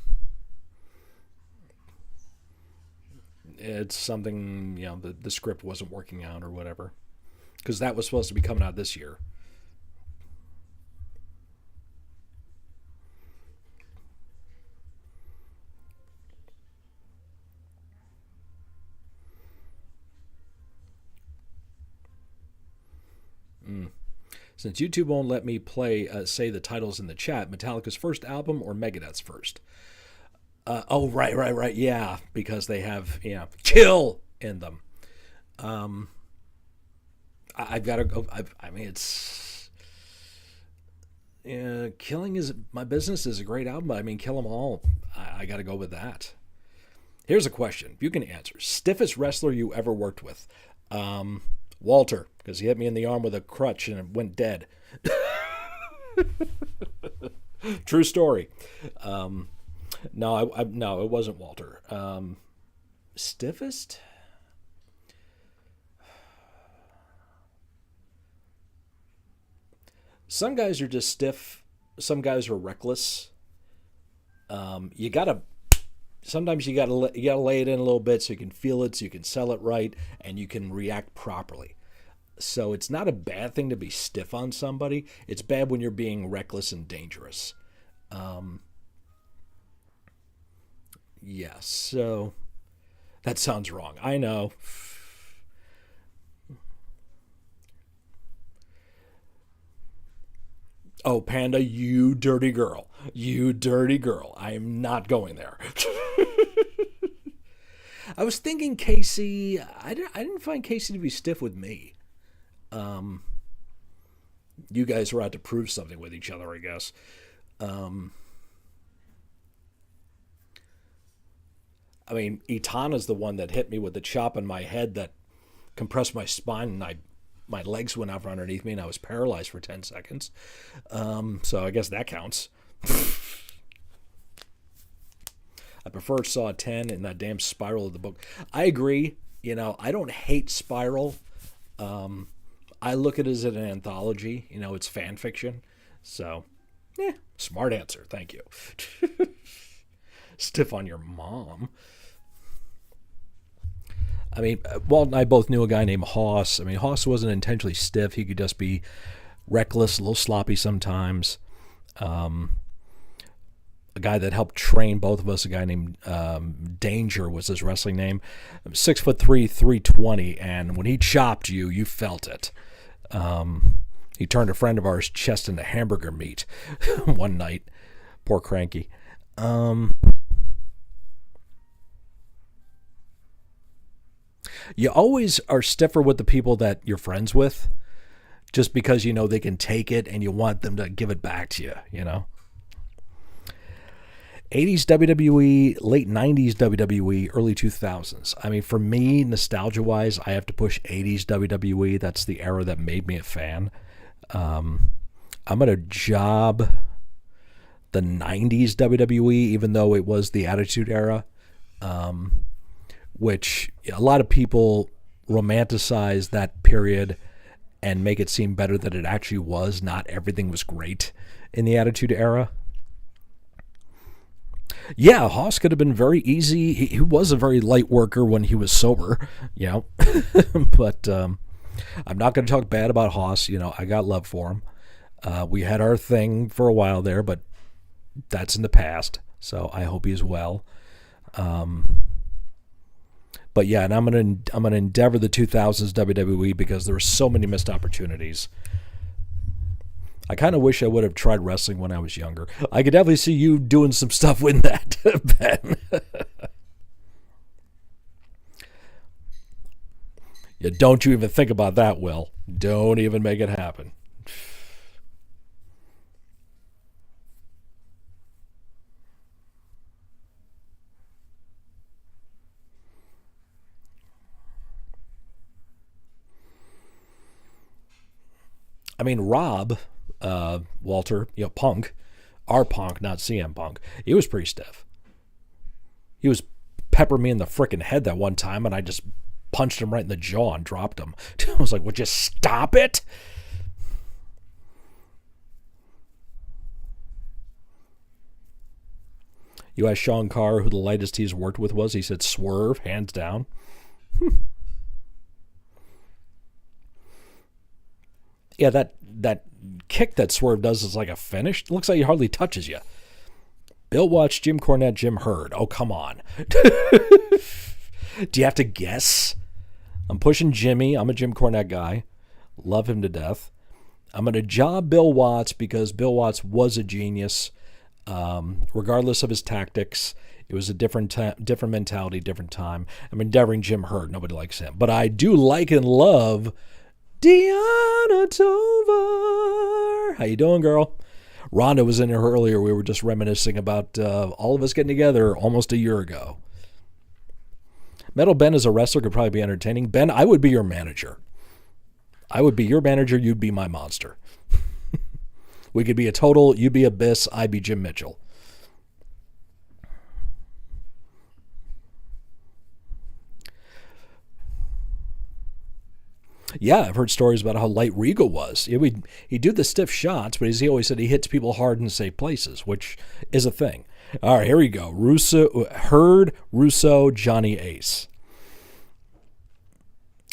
A: It's something, the script wasn't working out or whatever. Because that was supposed to be coming out this year. Since YouTube won't let me say the titles in the chat, Metallica's first album or Megadeth's first? Right. Yeah, because they have, kill in them. I've got to go. It's... Killing is My Business is a great album, but Kill 'Em All, I got to go with that. Here's a question. You can answer. Stiffest wrestler you ever worked with? Walter, because he hit me in the arm with a crutch and it went dead. True story. No, it wasn't Walter. Stiffest? Some guys are just stiff. Some guys are reckless. Sometimes you gotta lay it in a little bit so you can feel it, so you can sell it right, and you can react properly. So it's not a bad thing to be stiff on somebody. It's bad when you're being reckless and dangerous. So that sounds wrong. I know. Oh, Panda, you dirty girl. You dirty girl. I am not going there. I was thinking Casey. I didn't find Casey to be stiff with me. You guys were out to prove something with each other, I guess. Itana's the one that hit me with the chop in my head that compressed my spine, and my legs went out from underneath me, and I was paralyzed for 10 seconds. So I guess that counts. I prefer Saw 10 and that damn Spiral of the book. I agree. I don't hate Spiral. I look at it as an anthology. It's fan fiction. So, smart answer. Thank you. Stiff on your mom. I mean, Walt and I both knew a guy named Hoss. I mean, Hoss wasn't intentionally stiff. He could just be reckless, a little sloppy sometimes. A guy that helped train both of us, a guy named Danger was his wrestling name. 6'3", 320, and when he chopped you, you felt it. He turned a friend of ours' chest into hamburger meat one night. Poor Cranky. You always are stiffer with the people that you're friends with, just because they can take it and you want them to give it back to you, 80s WWE, late 90s WWE, early 2000s. I mean, for me, nostalgia-wise, I have to push 80s WWE. That's the era that made me a fan. I'm going to job the 90s WWE, even though it was the Attitude Era, which a lot of people romanticize that period and make it seem better than it actually was. Not everything was great in the Attitude Era. Yeah, Hoss could have been very easy. He was a very light worker when he was sober, but I'm not going to talk bad about Hoss. I got love for him. We had our thing for a while there, but that's in the past, so I hope he's well. But yeah, and I'm gonna endeavor the 2000s WWE because there were so many missed opportunities. I kind of wish I would have tried wrestling when I was younger. I could definitely see you doing some stuff with that, Ben. Yeah, don't you even think about that, Will. Don't even make it happen. I mean, Rob, Walter, Punk, our Punk, not CM Punk, he was pretty stiff. He was peppering me in the frickin' head that one time, and I just punched him right in the jaw and dropped him. I was like, would you stop it? You asked Sean Carr who the lightest he's worked with was. He said Swerve, hands down. Yeah, that kick that Swerve does is like a finish. It looks like he hardly touches you. Bill Watts, Jim Cornette, Jim Herd. Oh, come on. Do you have to guess? I'm pushing Jimmy. I'm a Jim Cornette guy. Love him to death. I'm going to job Bill Watts because Bill Watts was a genius. Regardless of his tactics, it was a different mentality, different time. I'm endeavoring Jim Herd. Nobody likes him. But I do like and love Deanna Tovar. How you doing, girl? Rhonda was in here earlier. We were just reminiscing about all of us getting together almost a year ago. Metal Ben as a wrestler could probably be entertaining. Ben, I would be your manager. I would be your manager. You'd be my monster. We could be a total. You'd be Abyss. I'd be Jim Mitchell. Yeah, I've heard stories about how light Regal was. He'd do the stiff shots, but as he always said, he hits people hard in safe places, which is a thing. All right, here we go. Herd, Russo, Johnny Ace.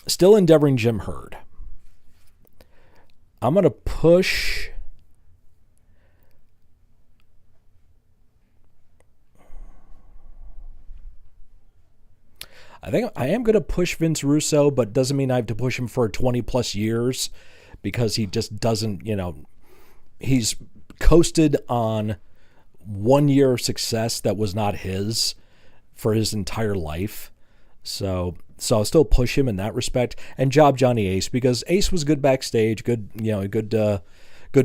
A: Still endeavoring Jim Herd. I'm going to push... I think I am going to push Vince Russo, but doesn't mean I have to push him for 20 plus years because he just doesn't, he's coasted on 1 year of success that was not his for his entire life. So I'll still push him in that respect and job Johnny Ace because Ace was good backstage, good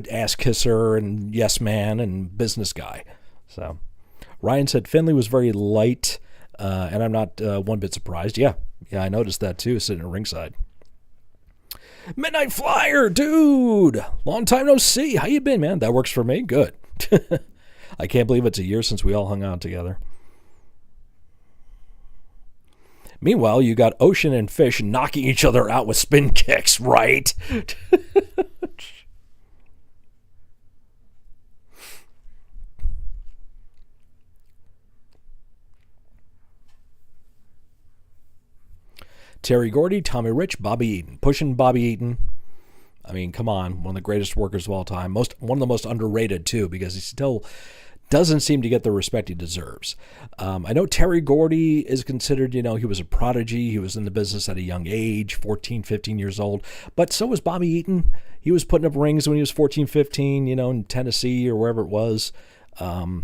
A: ass kisser and yes man and business guy. So Ryan said Finlay was very light. And I'm not one bit surprised. Yeah, I noticed that too, sitting at ringside. Midnight Flyer, dude! Long time no see. How you been, man? That works for me. Good. I can't believe it's a year since we all hung out together. Meanwhile, you got Ocean and Fish knocking each other out with spin kicks, right? Terry Gordy, Tommy Rich, Bobby Eaton. Pushing Bobby Eaton. I mean, come on. One of the greatest workers of all time. One of the most underrated, too, because he still doesn't seem to get the respect he deserves. I know Terry Gordy is considered, he was a prodigy. He was in the business at a young age, 14, 15 years old. But so was Bobby Eaton. He was putting up rings when he was 14, 15, in Tennessee or wherever it was. And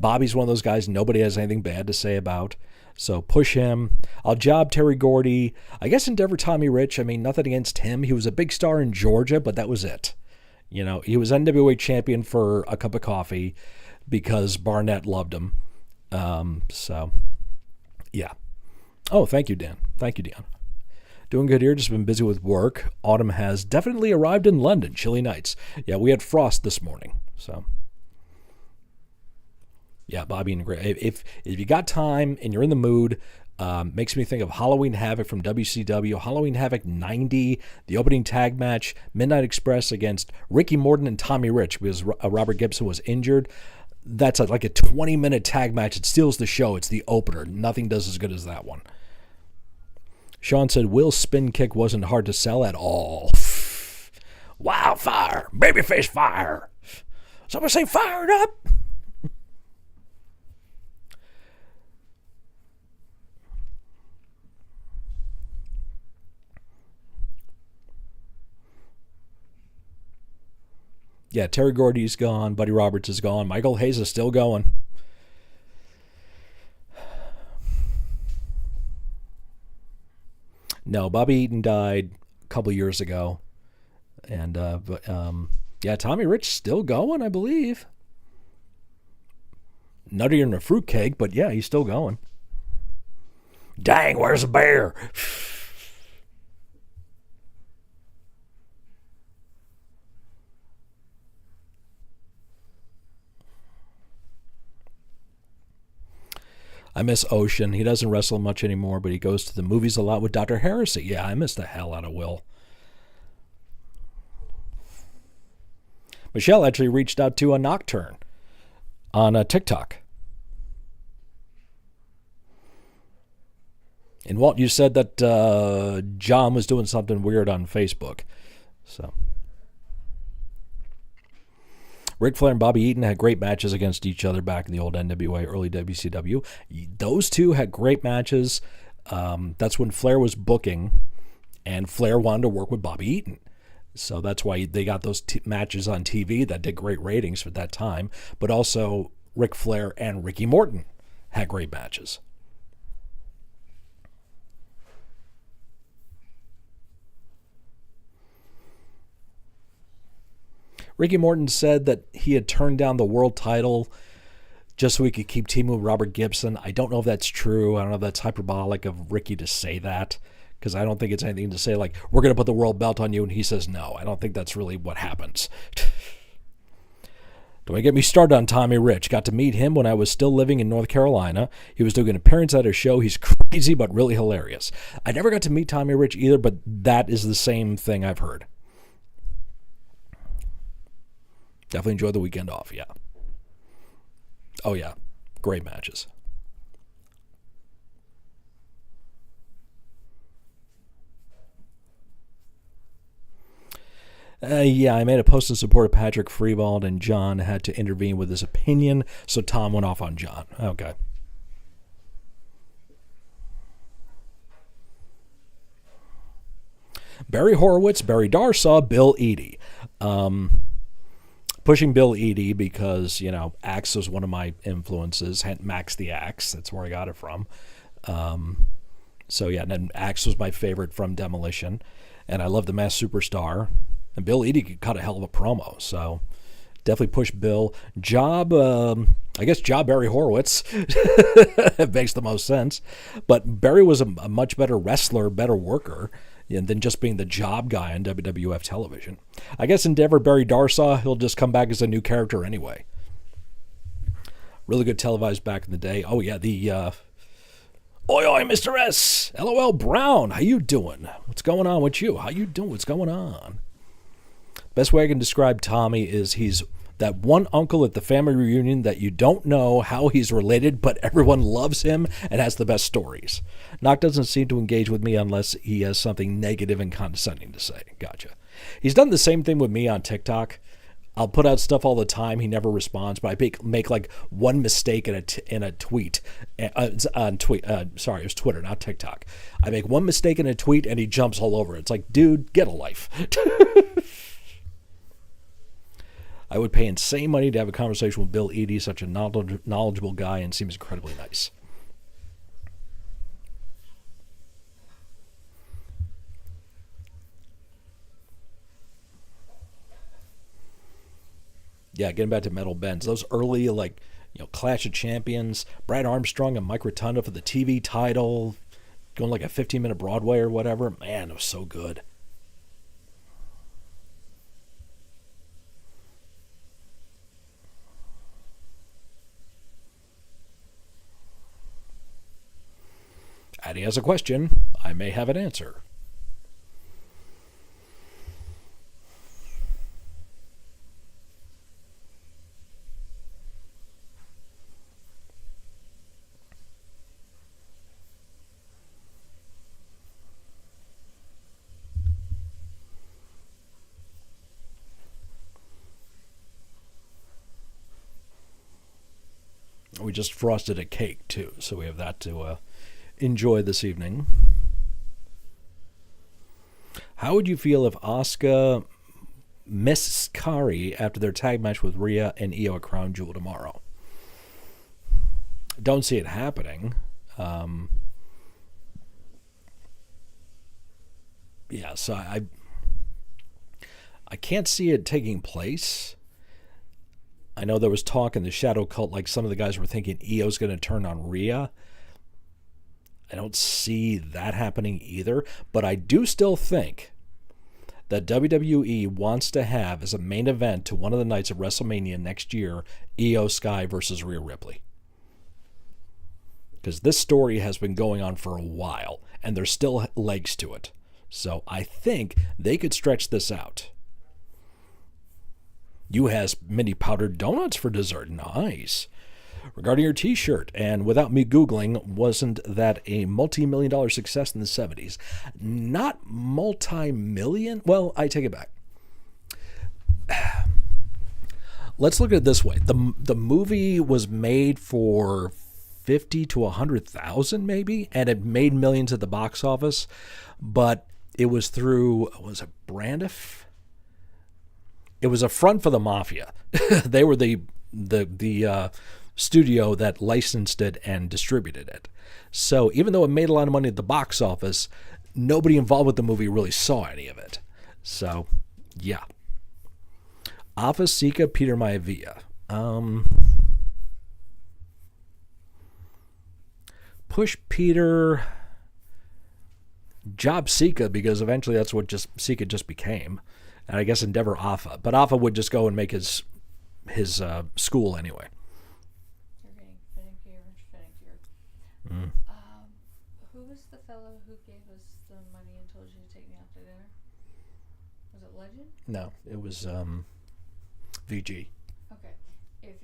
A: Bobby's one of those guys nobody has anything bad to say about. So push him. I'll job Terry Gordy. I guess Endeavor Tommy Rich. I mean, nothing against him. He was a big star in Georgia, but that was it. He was NWA champion for a cup of coffee because Barnett loved him. So, yeah. Oh, thank you, Dan. Thank you, Dan. Doing good here. Just been busy with work. Autumn has definitely arrived in London. Chilly nights. Yeah, we had frost this morning. So, yeah, Bobby and Gray. If you got time and you're in the mood, makes me think of Halloween Havoc from WCW, Halloween Havoc 90, the opening tag match, Midnight Express against Ricky Morton and Tommy Rich because Robert Gibson was injured. That's like a 20-minute tag match. It steals the show. It's the opener. Nothing does as good as that one. Sean said, Will's spin kick wasn't hard to sell at all. Wildfire. Babyface fire. Somebody say fired up. Yeah, Terry Gordy's gone. Buddy Roberts is gone. Michael Hayes is still going. No, Bobby Eaton died a couple years ago. And, yeah, Tommy Rich still going, I believe. Nuttier than a fruitcake, but yeah, he's still going. Dang, where's the bear? I miss Ocean. He doesn't wrestle much anymore, but he goes to the movies a lot with Dr. Heresy. Yeah, I miss the hell out of Will. Michelle actually reached out to a Nocturne on TikTok. And Walt, you said that John was doing something weird on Facebook. So Ric Flair and Bobby Eaton had great matches against each other back in the old NWA, early WCW. Those two had great matches. That's when Flair was booking, and Flair wanted to work with Bobby Eaton. So that's why they got those matches on TV that did great ratings for that time. But also, Ric Flair and Ricky Morton had great matches. Ricky Morton said that he had turned down the world title just so he could keep teaming with Robert Gibson. I don't know if that's true. I don't know if that's hyperbolic of Ricky to say that, because I don't think it's anything to say like, we're going to put the world belt on you, and he says no. I don't think that's really what happens. Don't get me started on Tommy Rich. Got to meet him when I was still living in North Carolina. He was doing an appearance at a show. He's crazy but really hilarious. I never got to meet Tommy Rich either, but that is the same thing I've heard. Definitely enjoyed the weekend off, yeah. Oh, yeah. Great matches. Yeah, I made a post in support of Patrick Freewald, and John had to intervene with his opinion, so Tom went off on John. Okay. Barry Horowitz, Barry Darsaw, Bill Eadie. Pushing Bill Eadie because, Axe was one of my influences. Max the Axe, that's where I got it from. So, yeah, and then Axe was my favorite from Demolition. And I love The Masked Superstar. And Bill Eadie could cut a hell of a promo. So, definitely push Bill. Job Barry Horowitz. It makes the most sense. But Barry was a much better wrestler, better worker than just being the job guy on WWF television. I guess Endeavor Barry Darsaw, he'll just come back as a new character anyway. Really good televised back in the day. Oh, yeah, Oi, oi, Mr. S. LOL Brown. How you doing? What's going on with you? How you doing? What's going on? Best way I can describe Tommy is he's that one uncle at the family reunion that you don't know how he's related, but everyone loves him and has the best stories. Knock doesn't seem to engage with me unless he has something negative and condescending to say. Gotcha. He's done the same thing with me on TikTok. I'll put out stuff all the time. He never responds, but I make like one mistake in a tweet. Sorry, it was Twitter, not TikTok. I make one mistake in a tweet, and he jumps all over it. It's like, dude, get a life. I would pay insane money to have a conversation with Bill Eadie, such a knowledgeable guy, and seems incredibly nice. Yeah, getting back to Metal Bends, those early, like, Clash of Champions, Brad Armstrong and Mike Rotunda for the TV title, going like a 15-minute Broadway or whatever. Man, it was so good. Addie has a question. I may have an answer. We just frosted a cake, too, so we have that to enjoy this evening. How would you feel if Asuka missed Kari after their tag match with Rhea and Io at Crown Jewel tomorrow? Don't see it happening. Yeah, so I can't see it taking place. I know there was talk in the Shadow Cult, like some of the guys were thinking Io's going to turn on Rhea. I don't see that happening either, but I do still think that WWE wants to have as a main event to one of the nights of WrestleMania next year, Io Sky versus Rhea Ripley. Because this story has been going on for a while, and there's still legs to it. So I think they could stretch this out. You has mini powdered donuts for dessert. Nice. Regarding your t-shirt, and without me Googling, wasn't that a multi-million-dollar success in the 70s? Not multi-million? Well, I take it back. Let's look at it this way. The movie was made for 50 to 100,000 maybe, and it made millions at the box office, but it was through, was it Braniff? It was a front for the Mafia. They were the studio that licensed it and distributed it. So even though it made a lot of money at the box office, nobody involved with the movie really saw any of it. So, yeah. Alpha Sika Peter Maivia. Push Peter, job Sika, because eventually that's what Sika just became. And I guess Endeavor Alpha. But Alpha would just go and make his school anyway.
B: Mm. Who was the fellow who gave us the money and told you to take me out to dinner? Was it Legend?
A: No, it was VG.
B: Okay, if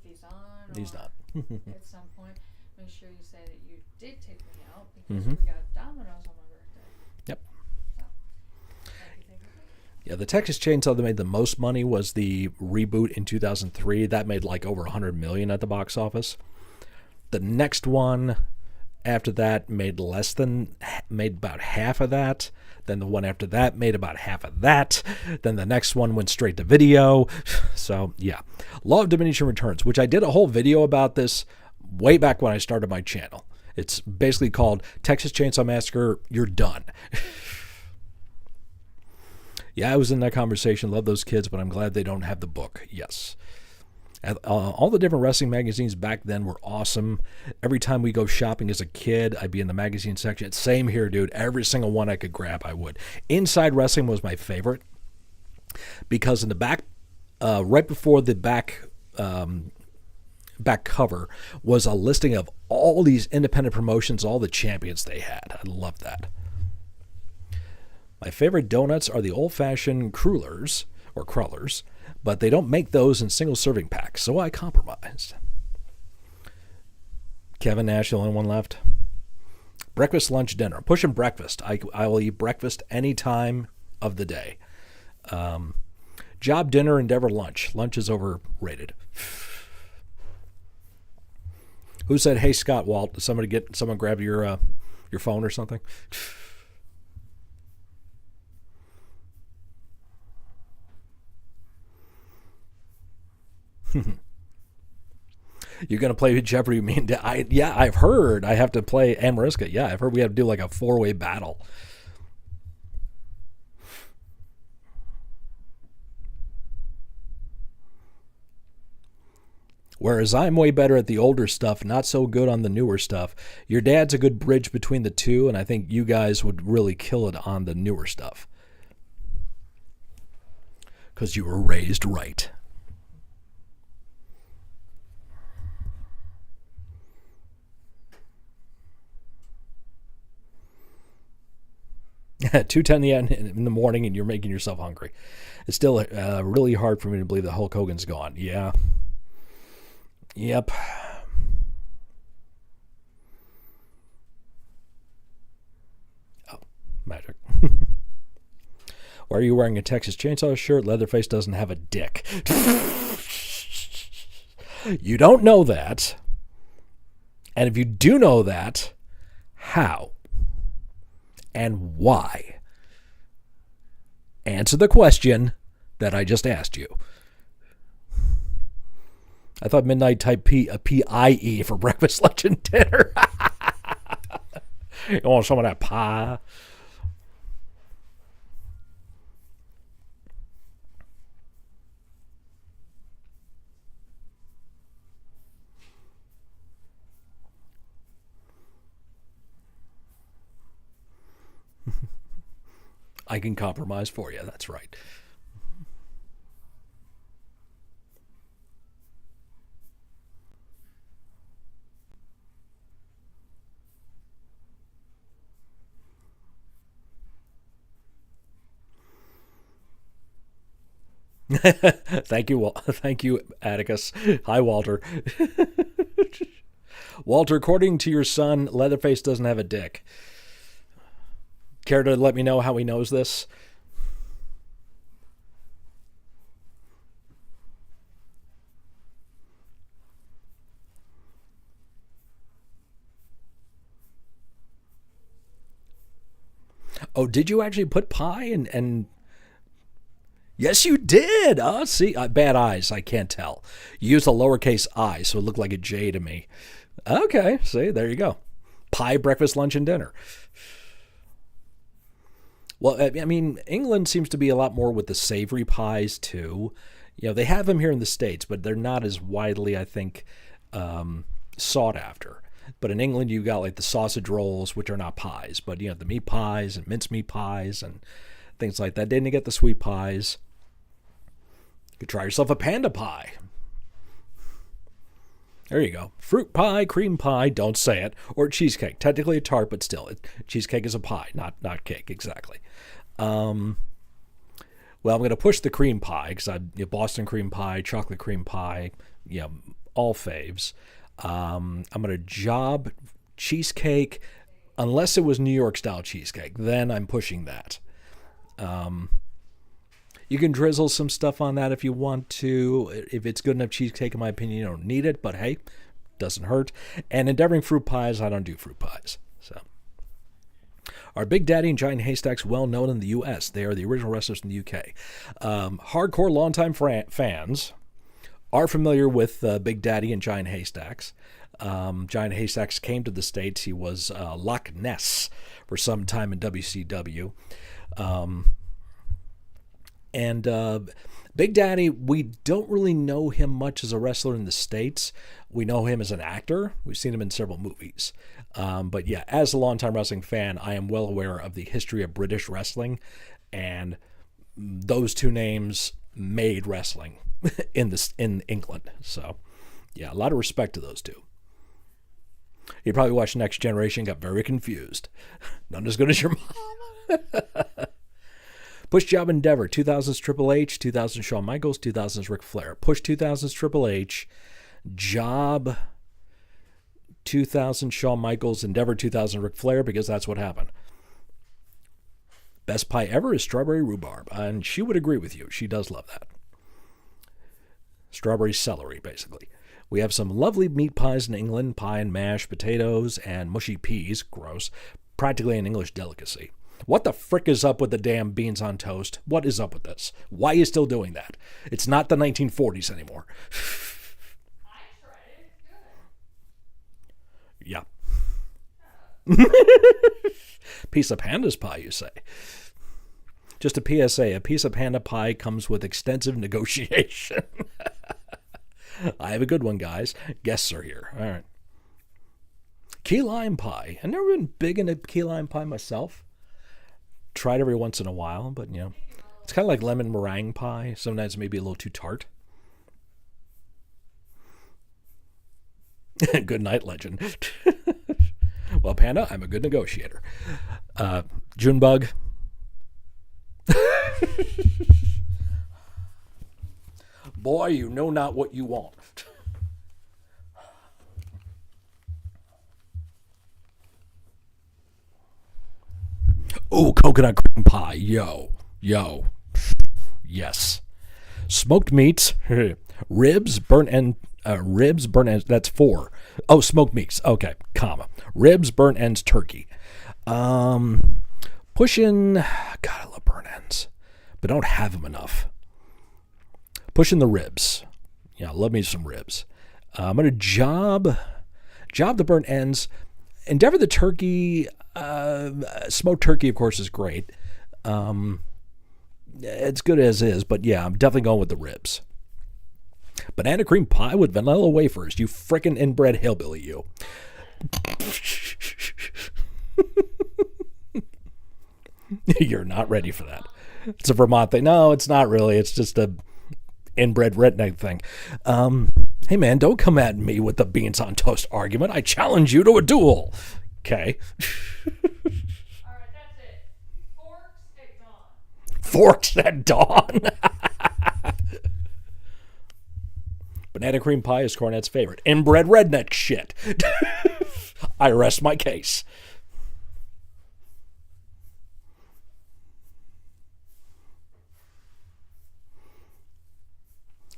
B: he's on,
A: he's not.
B: At some point, make sure you say that you did take me out because we got Domino's on my birthday.
A: Yep.
B: So,
A: yeah, the Texas Chainsaw that made the most money was the reboot in 2003. That made like over $100 million at the box office. The next one after that made about half of that. Then the one after that made about half of that. Then the next one went straight to video. So, yeah. Law of Diminishing Returns, which I did a whole video about this way back when I started my channel. It's basically called Texas Chainsaw Massacre, You're Done. Yeah, I was in that conversation. Love those kids, but I'm glad they don't have the book. Yes. All the different wrestling magazines back then were awesome. Every time we go shopping as a kid, I'd be in the magazine section. Same here, dude. Every single one I could grab, I would. Inside Wrestling was my favorite because in the back, right before the back back cover was a listing of all these independent promotions, all the champions they had. I love that. My favorite donuts are the old-fashioned crullers, but they don't make those in single serving packs, so I compromised. Kevin Nash, the only one left. Breakfast, lunch, dinner. I'm pushing breakfast. I will eat breakfast any time of the day. Job, dinner, endeavor, lunch. Lunch is overrated. Who said, "Hey Scott, Walt"? Did someone grab your phone or something? You're gonna play Jeopardy? You mean? I've heard I have to play Amariska. Yeah, I've heard we have to do like a 4-way battle. Whereas I'm way better at the older stuff, not so good on the newer stuff. Your dad's a good bridge between the two, and I think you guys would really kill it on the newer stuff. Because you were raised right. At 2:10 in the morning, and you're making yourself hungry. It's still really hard for me to believe that Hulk Hogan's gone. Yeah. Yep. Oh, magic. Why are you wearing a Texas Chainsaw shirt? Leatherface doesn't have a dick. You don't know that. And if you do know that, how? And why? Answer the question that I just asked you. I thought midnight type PIE for breakfast, lunch, and dinner. You want some of that pie? I can compromise for you. That's right. Thank you, Atticus. Hi, Walter. Walter, according to your son, Leatherface doesn't have a dick. Care to let me know how he knows this? Oh, did you actually put pie and... Yes, you did. Oh, see, bad eyes. I can't tell. You used a lowercase I, so it looked like a J to me. Okay, see, there you go. Pie, breakfast, lunch, and dinner. Well, I mean, England seems to be a lot more with the savory pies, too. You know, they have them here in the States, but they're not as widely, I think, sought after. But in England, you got like the sausage rolls, which are not pies, but you know, the meat pies and mincemeat pies and things like that. Then you get the sweet pies. You could try yourself a panda pie. There you go. Fruit pie, cream pie, don't say it. Or cheesecake. Technically a tart, but still. Cheesecake is a pie, not cake, exactly. Well, I'm going to push the cream pie, because Boston cream pie, chocolate cream pie, all faves. I'm going to job cheesecake, unless it was New York style cheesecake. Then I'm pushing that. You can drizzle some stuff on that if you want to. If it's good enough cheesecake, in my opinion, you don't need it, but hey, doesn't hurt. And endeavoring fruit pies, I don't do fruit pies. So, are Big Daddy and Giant Haystacks well known in the U.S.? They are the original wrestlers in the U.K. Hardcore longtime fans are familiar with Big Daddy and Giant Haystacks. Giant Haystacks came to the States. He was Loch Ness for some time in WCW. And Big Daddy, we don't really know him much as a wrestler in the States. We know him as an actor. We've seen him in several movies. But yeah, as a longtime wrestling fan, I am well aware of the history of British wrestling. And those two names made wrestling in England. So Yeah, a lot of respect to those two. He probably watched Next Generation, got very confused. Not as good as your mom. Push Job Endeavor, 2000s Triple H, 2000s Shawn Michaels, 2000s Ric Flair. Push 2000s Triple H, Job 2000 Shawn Michaels, Endeavor 2000 Ric Flair, because that's what happened. Best pie ever is strawberry rhubarb, and she would agree with you. She does love that. Strawberry celery, basically. We have some lovely meat pies in England, pie and mashed potatoes and mushy peas, gross, practically an English delicacy. What the frick is up with the damn beans on toast? What is up with this? Why are you still doing that? It's not the 1940s anymore.
B: I tried it. It's good.
A: Yeah. Piece of panda's pie, you say? Just a PSA, a piece of panda pie comes with extensive negotiation. I have a good one, guys. Guests are here. All right. Key lime pie. I've never been big into key lime pie myself. Tried every once in a while, but, you know, it's kind of like lemon meringue pie. Sometimes maybe a little too tart. Good night, legend. Well, Panda, I'm a good negotiator. Junebug. Boy, you know not what you want. Oh, coconut cream pie. Yo. Yes. Smoked meats. Ribs, burnt end. That's 4. Oh, smoked meats. Okay, comma. Ribs, burnt ends, turkey. Pushing. God, I love burnt ends, but don't have them enough. Pushing the ribs. Yeah, love me some ribs. I'm gonna job the burnt ends. Endeavor the turkey. Smoked turkey, of course, is great. It's good as is, but yeah, I'm definitely going with the ribs. Banana cream pie with vanilla wafers. You frickin' inbred hillbilly, you. You're not ready for that. It's a Vermont thing. No, it's not really. It's just a inbred redneck thing. Hey, man, don't come at me with the beans on toast argument. I challenge you to a duel. Okay.
B: All right, that's it.
A: Forks at dawn. Banana cream pie is Cornette's favorite. Inbred redneck shit. I rest my case.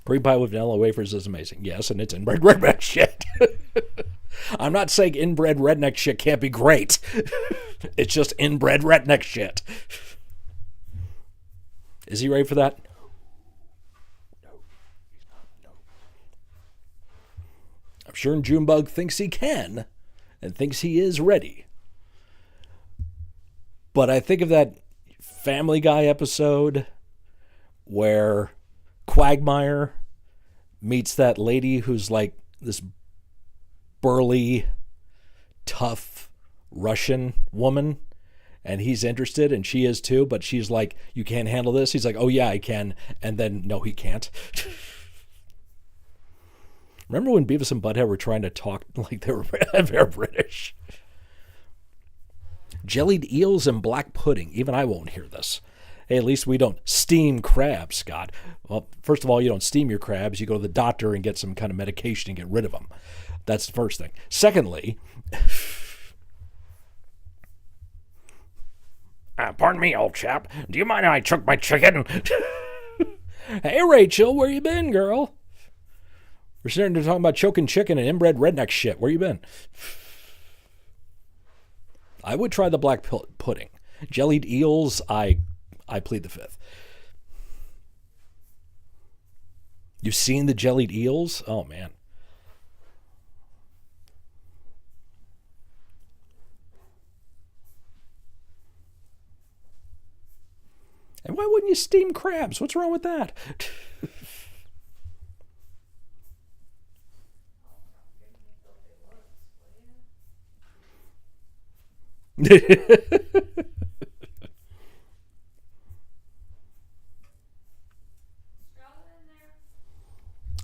A: Cream pie with vanilla wafers is amazing. Yes, and it's inbred redneck shit. I'm not saying inbred redneck shit can't be great. It's just inbred redneck shit. Is he ready for that? No. He's not. No. I'm sure Junebug thinks he can and thinks he is ready. But I think of that Family Guy episode where Quagmire meets that lady who's like this burly, tough Russian woman, and he's interested and she is too, but she's like, you can't handle this. He's like, oh yeah, I can. And then no, he can't. Remember when Beavis and Butthead were trying to talk like they were British? Jellied eels and black pudding. Even I won't hear this. Hey, at least we don't steam crabs, Scott. Well, first of all, you don't steam your crabs. You go to the doctor and get some kind of medication and get rid of them. That's the first thing. Secondly, pardon me, old chap. Do you mind if I choke my chicken? Hey, Rachel, where you been, girl? We're starting to talk about choking chicken and inbred redneck shit. Where you been? I would try the black pudding. Jellied eels, I plead the fifth. You've seen the jellied eels? Oh, man. And why wouldn't you steam crabs? What's wrong with that?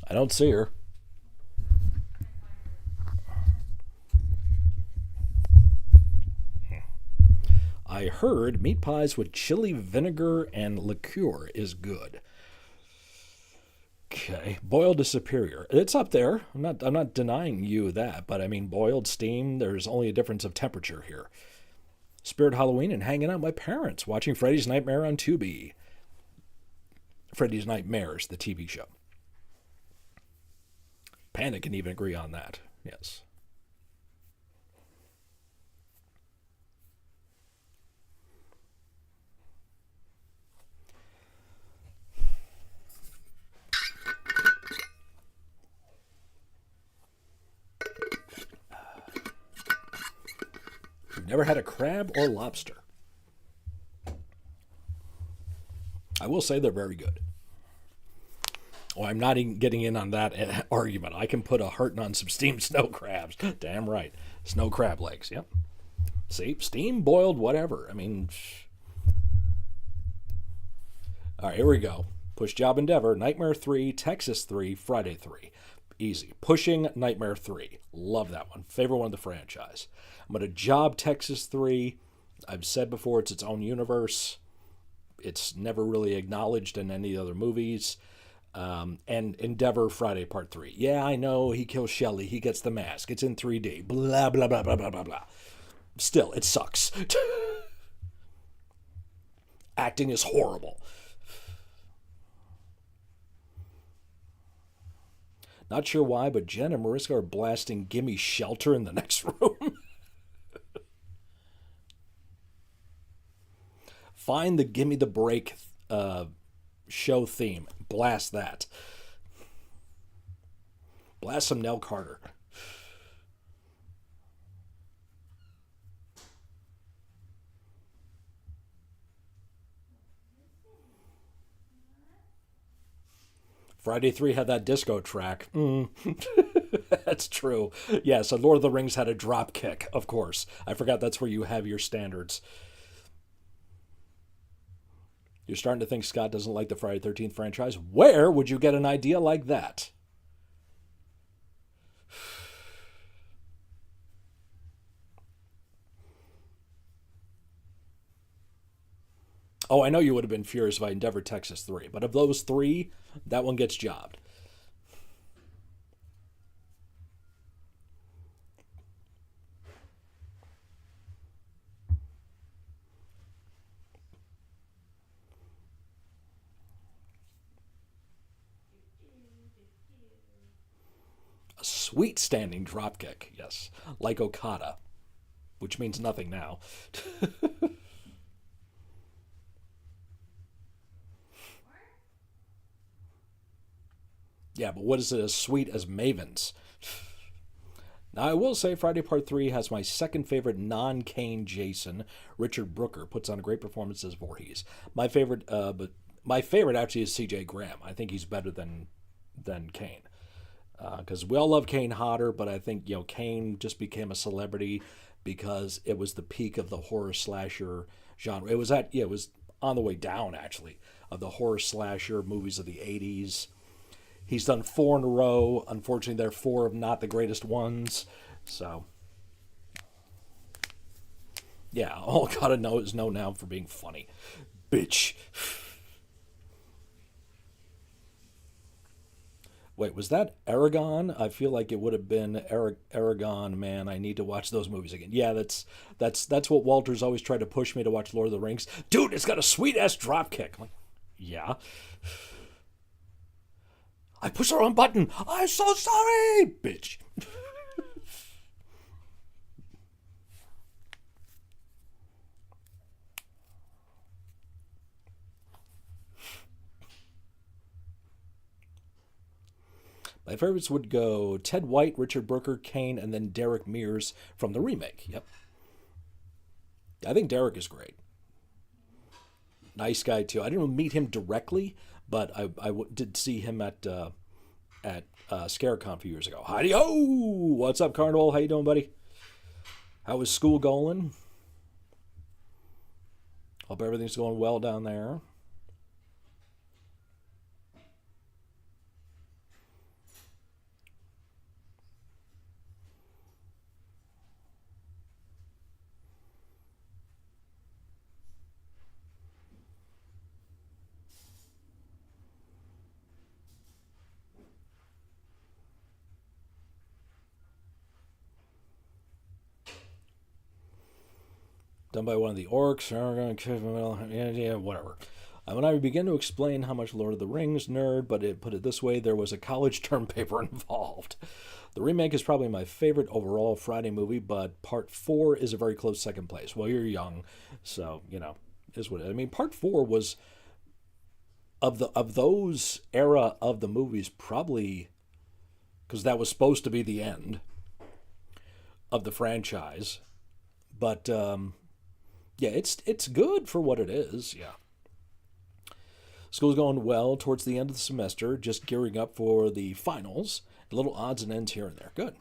A: I don't see her. I heard meat pies with chili vinegar and liqueur is good. Okay, boiled is superior. It's up there. I'm not denying you that, but I mean boiled, steamed, there's only a difference of temperature here. Spirit Halloween and hanging out with my parents, watching Freddy's Nightmare on Tubi. Freddy's Nightmares, the TV show. Panda can even agree on that. Yes. You've never had a crab or lobster. I will say they're very good. Oh, I'm not even getting in on that argument. I can put a heart on some steamed snow crabs. Damn right. Snow crab legs, yep. See, steamed, boiled, whatever. I mean, all right, here we go. Push Job Endeavor, Nightmare 3, Texas 3, Friday 3. Easy. Pushing Nightmare 3. Love that one. Favorite one of the franchise. I'm going to Job Texas 3. I've said before it's its own universe. It's never really acknowledged in any other movies. And Endeavor Friday Part 3. Yeah, I know he kills Shelly. He gets the mask. It's in 3D. Blah, blah, blah, blah, blah, blah, blah. Still, it sucks. Acting is horrible. Not sure why, but Jen and Mariska are blasting Gimme Shelter in the next room. Find the Gimme the Break show theme. Blast that. Blast some Nell Carter. Friday 3 had that disco track. That's true. Yeah, so Lord of the Rings had a drop kick, of course. I forgot that's where you have your standards. You're starting to think Scott doesn't like the Friday 13th franchise? Where would you get an idea like that? Oh, I know you would have been furious if I endeavored Texas 3, but of those three, that one gets jobbed. A sweet standing dropkick, yes, like Okada, which means nothing now. Yeah, but what is it as sweet as Maven's? Now, I will say Friday Part 3 has my second favorite non-Kane Jason. Richard Brooker puts on a great performance as Voorhees. But my favorite actually is C.J. Graham. I think he's better than Kane. Because we all love Kane Hodder, but I think Kane just became a celebrity because it was the peak of the horror slasher genre. It was on the way down actually of the horror slasher movies of the '80s. He's done 4 in a row. Unfortunately, they're 4 of not the greatest ones. So, yeah, all gotta know is known now for being funny. Bitch. Wait, was that Aragon? I feel like it would have been Aragon. Man, I need to watch those movies again. Yeah, that's what Walter's always tried to push me to watch Lord of the Rings. Dude, it's got a sweet ass drop kick. I'm like, yeah. I pushed the wrong button. I'm so sorry, bitch. My favorites would go Ted White, Richard Brooker, Kane, and then Derek Mears from the remake. Yep. I think Derek is great. Nice guy, too. I didn't meet him directly, but did see him at ScareCon a few years ago. Howdy ho! What's up, Carnival? How you doing, buddy? How is school going? Hope everything's going well down there. done by one of the orcs. Yeah, whatever. When I began to explain how much Lord of the Rings nerd, but it put it this way, there was a college term paper involved. The remake is probably my favorite overall Friday movie, but Part 4 is a very close second place. Well, you're young, so, is what it is. I mean, Part 4 was, of those era of the movies, probably, because that was supposed to be the end of the franchise. But, yeah, it's good for what it is, yeah. School's going well towards the end of the semester, just gearing up for the finals. Little odds and ends here and there. Good.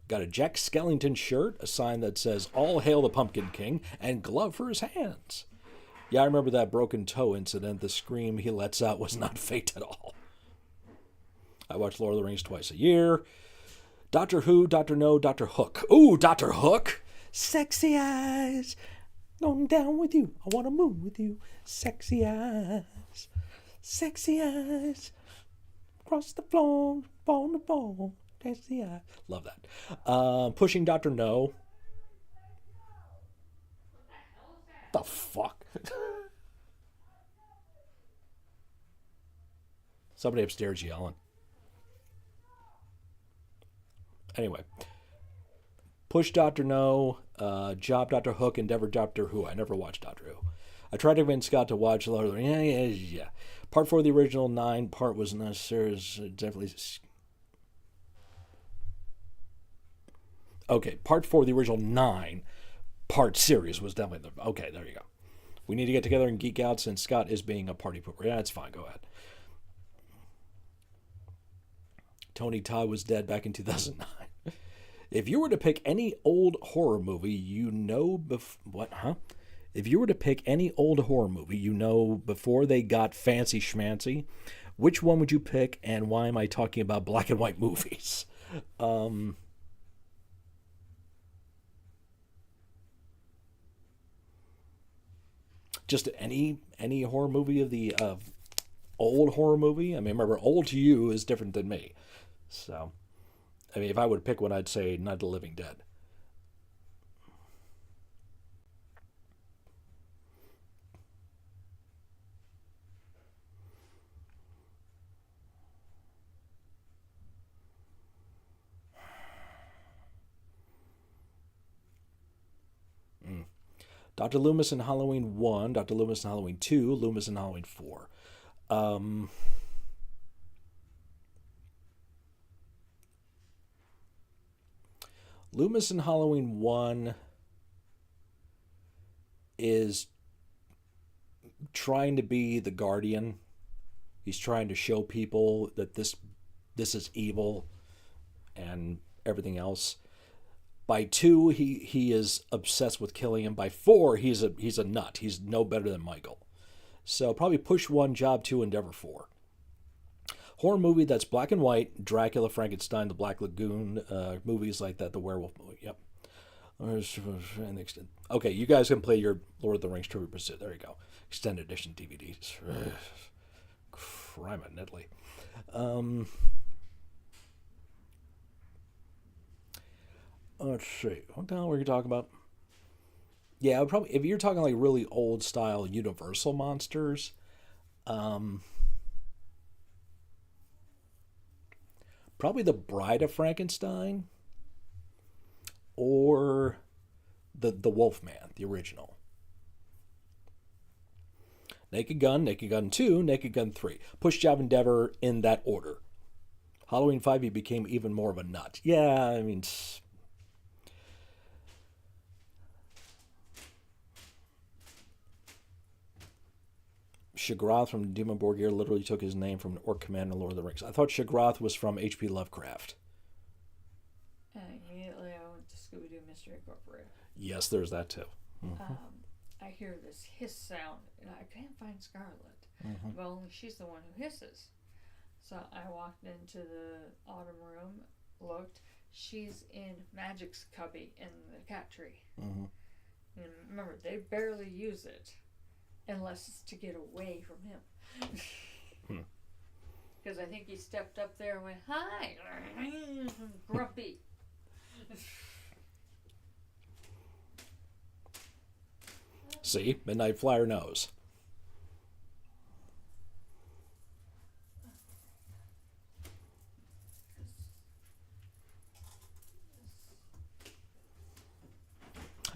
A: Got a Jack Skellington shirt, a sign that says, "All hail the Pumpkin King," and glove for his hands. Yeah, I remember that broken toe incident. The scream he lets out was not fake at all. I watch Lord of the Rings twice a year. Doctor Who, Doctor No, Doctor Hook. Ooh, Doctor Hook! Sexy eyes. Going down with you. I want to move with you. Sexy eyes. Sexy eyes. Across the floor. Ball to ball. Sexy eyes. Love that. Pushing Dr. No. The fuck? Somebody upstairs yelling. Anyway. Push Dr. No, Job Dr. Hook, Endeavor Doctor Who. I never watched Doctor Who. I tried to convince Scott to watch Lord of the Rings. Yeah. Part 4 of the original 9 part was necessary. Definitely. Okay, Part 4 of the original 9 part series was definitely the. Okay, there you go. We need to get together and geek out since Scott is being a party pooper. Yeah, it's fine. Go ahead. Tony Todd was dead back in 2009. If you were to pick any old horror movie, If you were to pick any old horror movie, before they got fancy schmancy, which one would you pick, and why am I talking about black and white movies? Just any horror movie of the old horror movie. I mean, remember, old to you is different than me, so. I mean, if I would pick one, I'd say Night of the Living Dead. Dr. Loomis in Halloween 1, Dr. Loomis in Halloween 2, Loomis in Halloween 4. Loomis in Halloween 1 is trying to be the guardian. He's trying to show people that this is evil and everything else. By 2, he is obsessed with killing him. By 4, he's a nut. He's no better than Michael. So probably push 1, job 2, endeavor 4. Horror movie that's black and white, Dracula, Frankenstein, The Black Lagoon, movies like that, the werewolf movie, yep. Okay, you guys can play your Lord of the Rings Trivia Pursuit. There you go. Extended edition DVDs. Crime at Nedley. Let's see. What the hell were you talking about? Yeah, probably if you're talking like really old style Universal monsters, probably The Bride of Frankenstein or the Wolfman, the original. Naked Gun 2, Naked Gun 3. Push, Job, Endeavor in that order. Halloween 5, he became even more of a nut. Yeah, I mean... Shoggoth from Demon Borgir literally took his name from an orc commander in Lord of the Rings. I thought Shoggoth was from H.P. Lovecraft.
B: Immediately I went to Scooby-Doo Mystery Incorporated.
A: Yes, there's that too.
B: Mm-hmm. I hear this hiss sound, and I can't find Scarlet. Mm-hmm. Well, only she's the one who hisses. So I walked into the autumn room, looked. She's in Magic's cubby in the cat tree. Mm-hmm. And remember, they barely use it. Unless it's to get away from him. Because I think he stepped up there and went, "Hi, grumpy."
A: See? Midnight Flyer knows.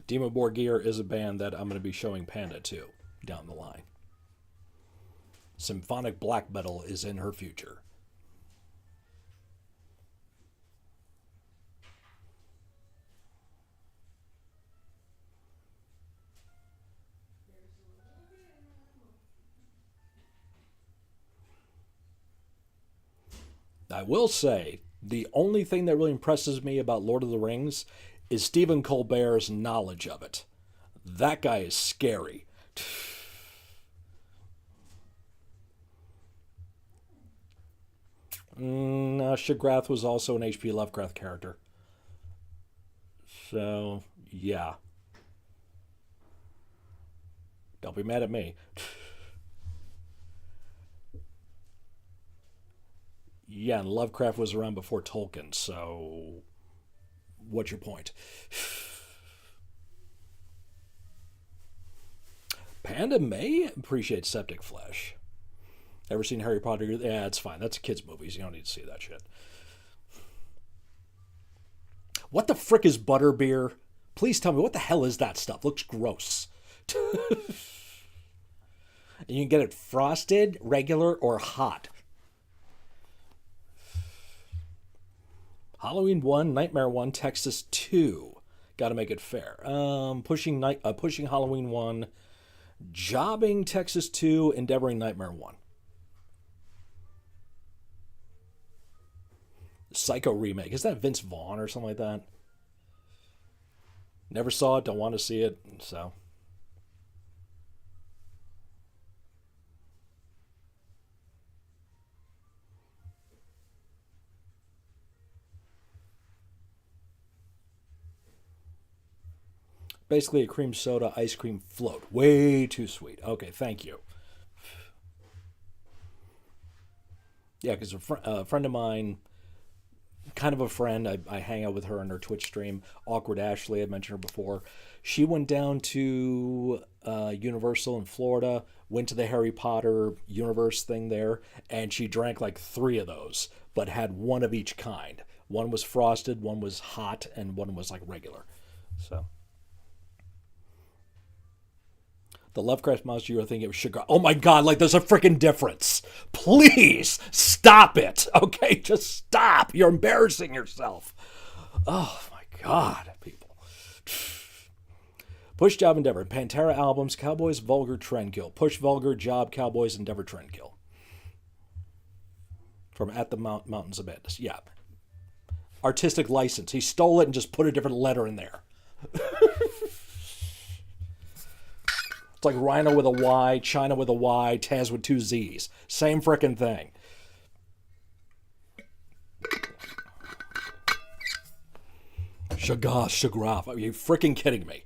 A: Dimmu Borgir is a band that I'm going to be showing Panda to down the line. Symphonic black metal is in her future. I will say, the only thing that really impresses me about Lord of the Rings is Stephen Colbert's knowledge of it. That guy is scary. Shaggrath was also an H.P. Lovecraft character. So, yeah. Don't be mad at me. Yeah, and Lovecraft was around before Tolkien, so what's your point? Panda may appreciate Septic Flesh. Ever seen Harry Potter? Yeah, it's fine. That's kids' movies. You don't need to see that shit. What the frick is butterbeer? Please tell me, what the hell is that stuff? Looks gross. And you can get it frosted, regular, or hot. Halloween 1, Nightmare 1, Texas 2. Got to make it fair. Pushing Halloween 1, Jobbing Texas 2, Endeavoring Nightmare 1. Psycho remake. Is that Vince Vaughn or something like that? Never saw it, don't want to see it, so. Basically a cream soda ice cream float. Way too sweet. Okay, thank you. Yeah, because a friend of mine, kind of a friend, I hang out with her on her Twitch stream, Awkward Ashley, I mentioned her before. She went down to Universal in Florida, went to the Harry Potter universe thing there, and she drank like 3 of those, but had one of each kind. One was frosted, one was hot, and one was like regular. So. The Lovecraft monster you were thinking of sugar. Oh my God, like there's a freaking difference. Please stop it. Okay, just stop. You're embarrassing yourself. Oh my God, people. Push, Job, Endeavor. Pantera albums, Cowboys, Vulgar, Trendkill. Push, Vulgar, Job, Cowboys, Endeavor, Trendkill. From At the Mountains of Madness. Yeah. Artistic license. He stole it and just put a different letter in there. It's like Rhino with a Y, China with a Y, Taz with 2 Z's. Same frickin' thing. Shaggrath. Are you freaking kidding me?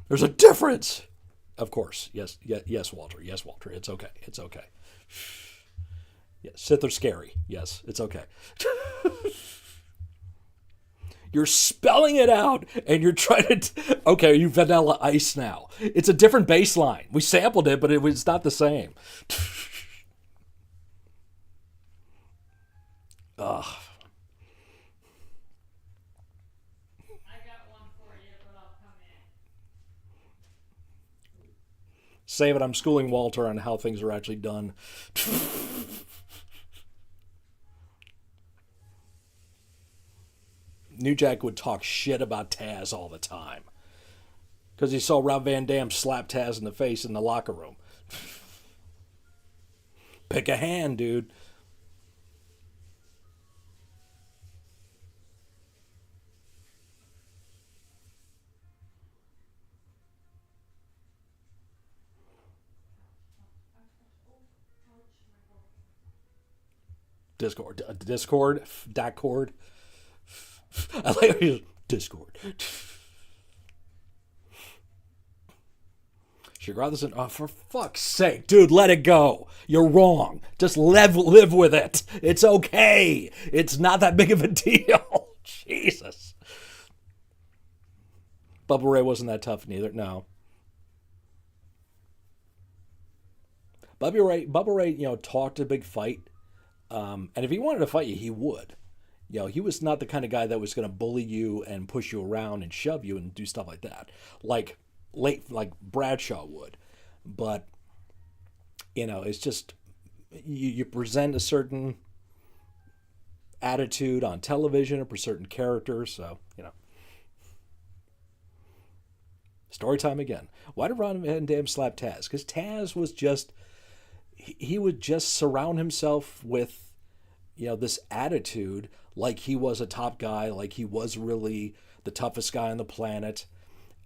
A: There's a difference. Of course. Yes, Walter. Yes, Walter. It's okay. It's okay. Yes, Sith are scary. Yes, it's okay. You're spelling it out, and you're trying to... Okay, you Vanilla Ice now. It's a different bass line. We sampled it, but it was not the same. Ugh.
B: I got one for you, but I'll come in.
A: Save it. I'm schooling Walter on how things are actually done. New Jack would talk shit about Taz all the time. Because he saw Rob Van Dam slap Taz in the face in the locker room. Pick a hand, dude. Discord. Discord. I like Discord. Shagrathan, oh, for fuck's sake, dude, let it go. You're wrong. Just live with it. It's okay. It's not that big of a deal. Jesus. Bubba Ray wasn't that tough neither. No. Bubba Ray, talked a big fight. And if he wanted to fight you, he would. He was not the kind of guy that was going to bully you and push you around and shove you and do stuff like that, like Bradshaw would. But it's just you present a certain attitude on television or for certain characters. So story time again. Why did Rob Van Dam slap Taz? Because Taz was just he would just surround himself with this attitude like he was a top guy, like he was really the toughest guy on the planet,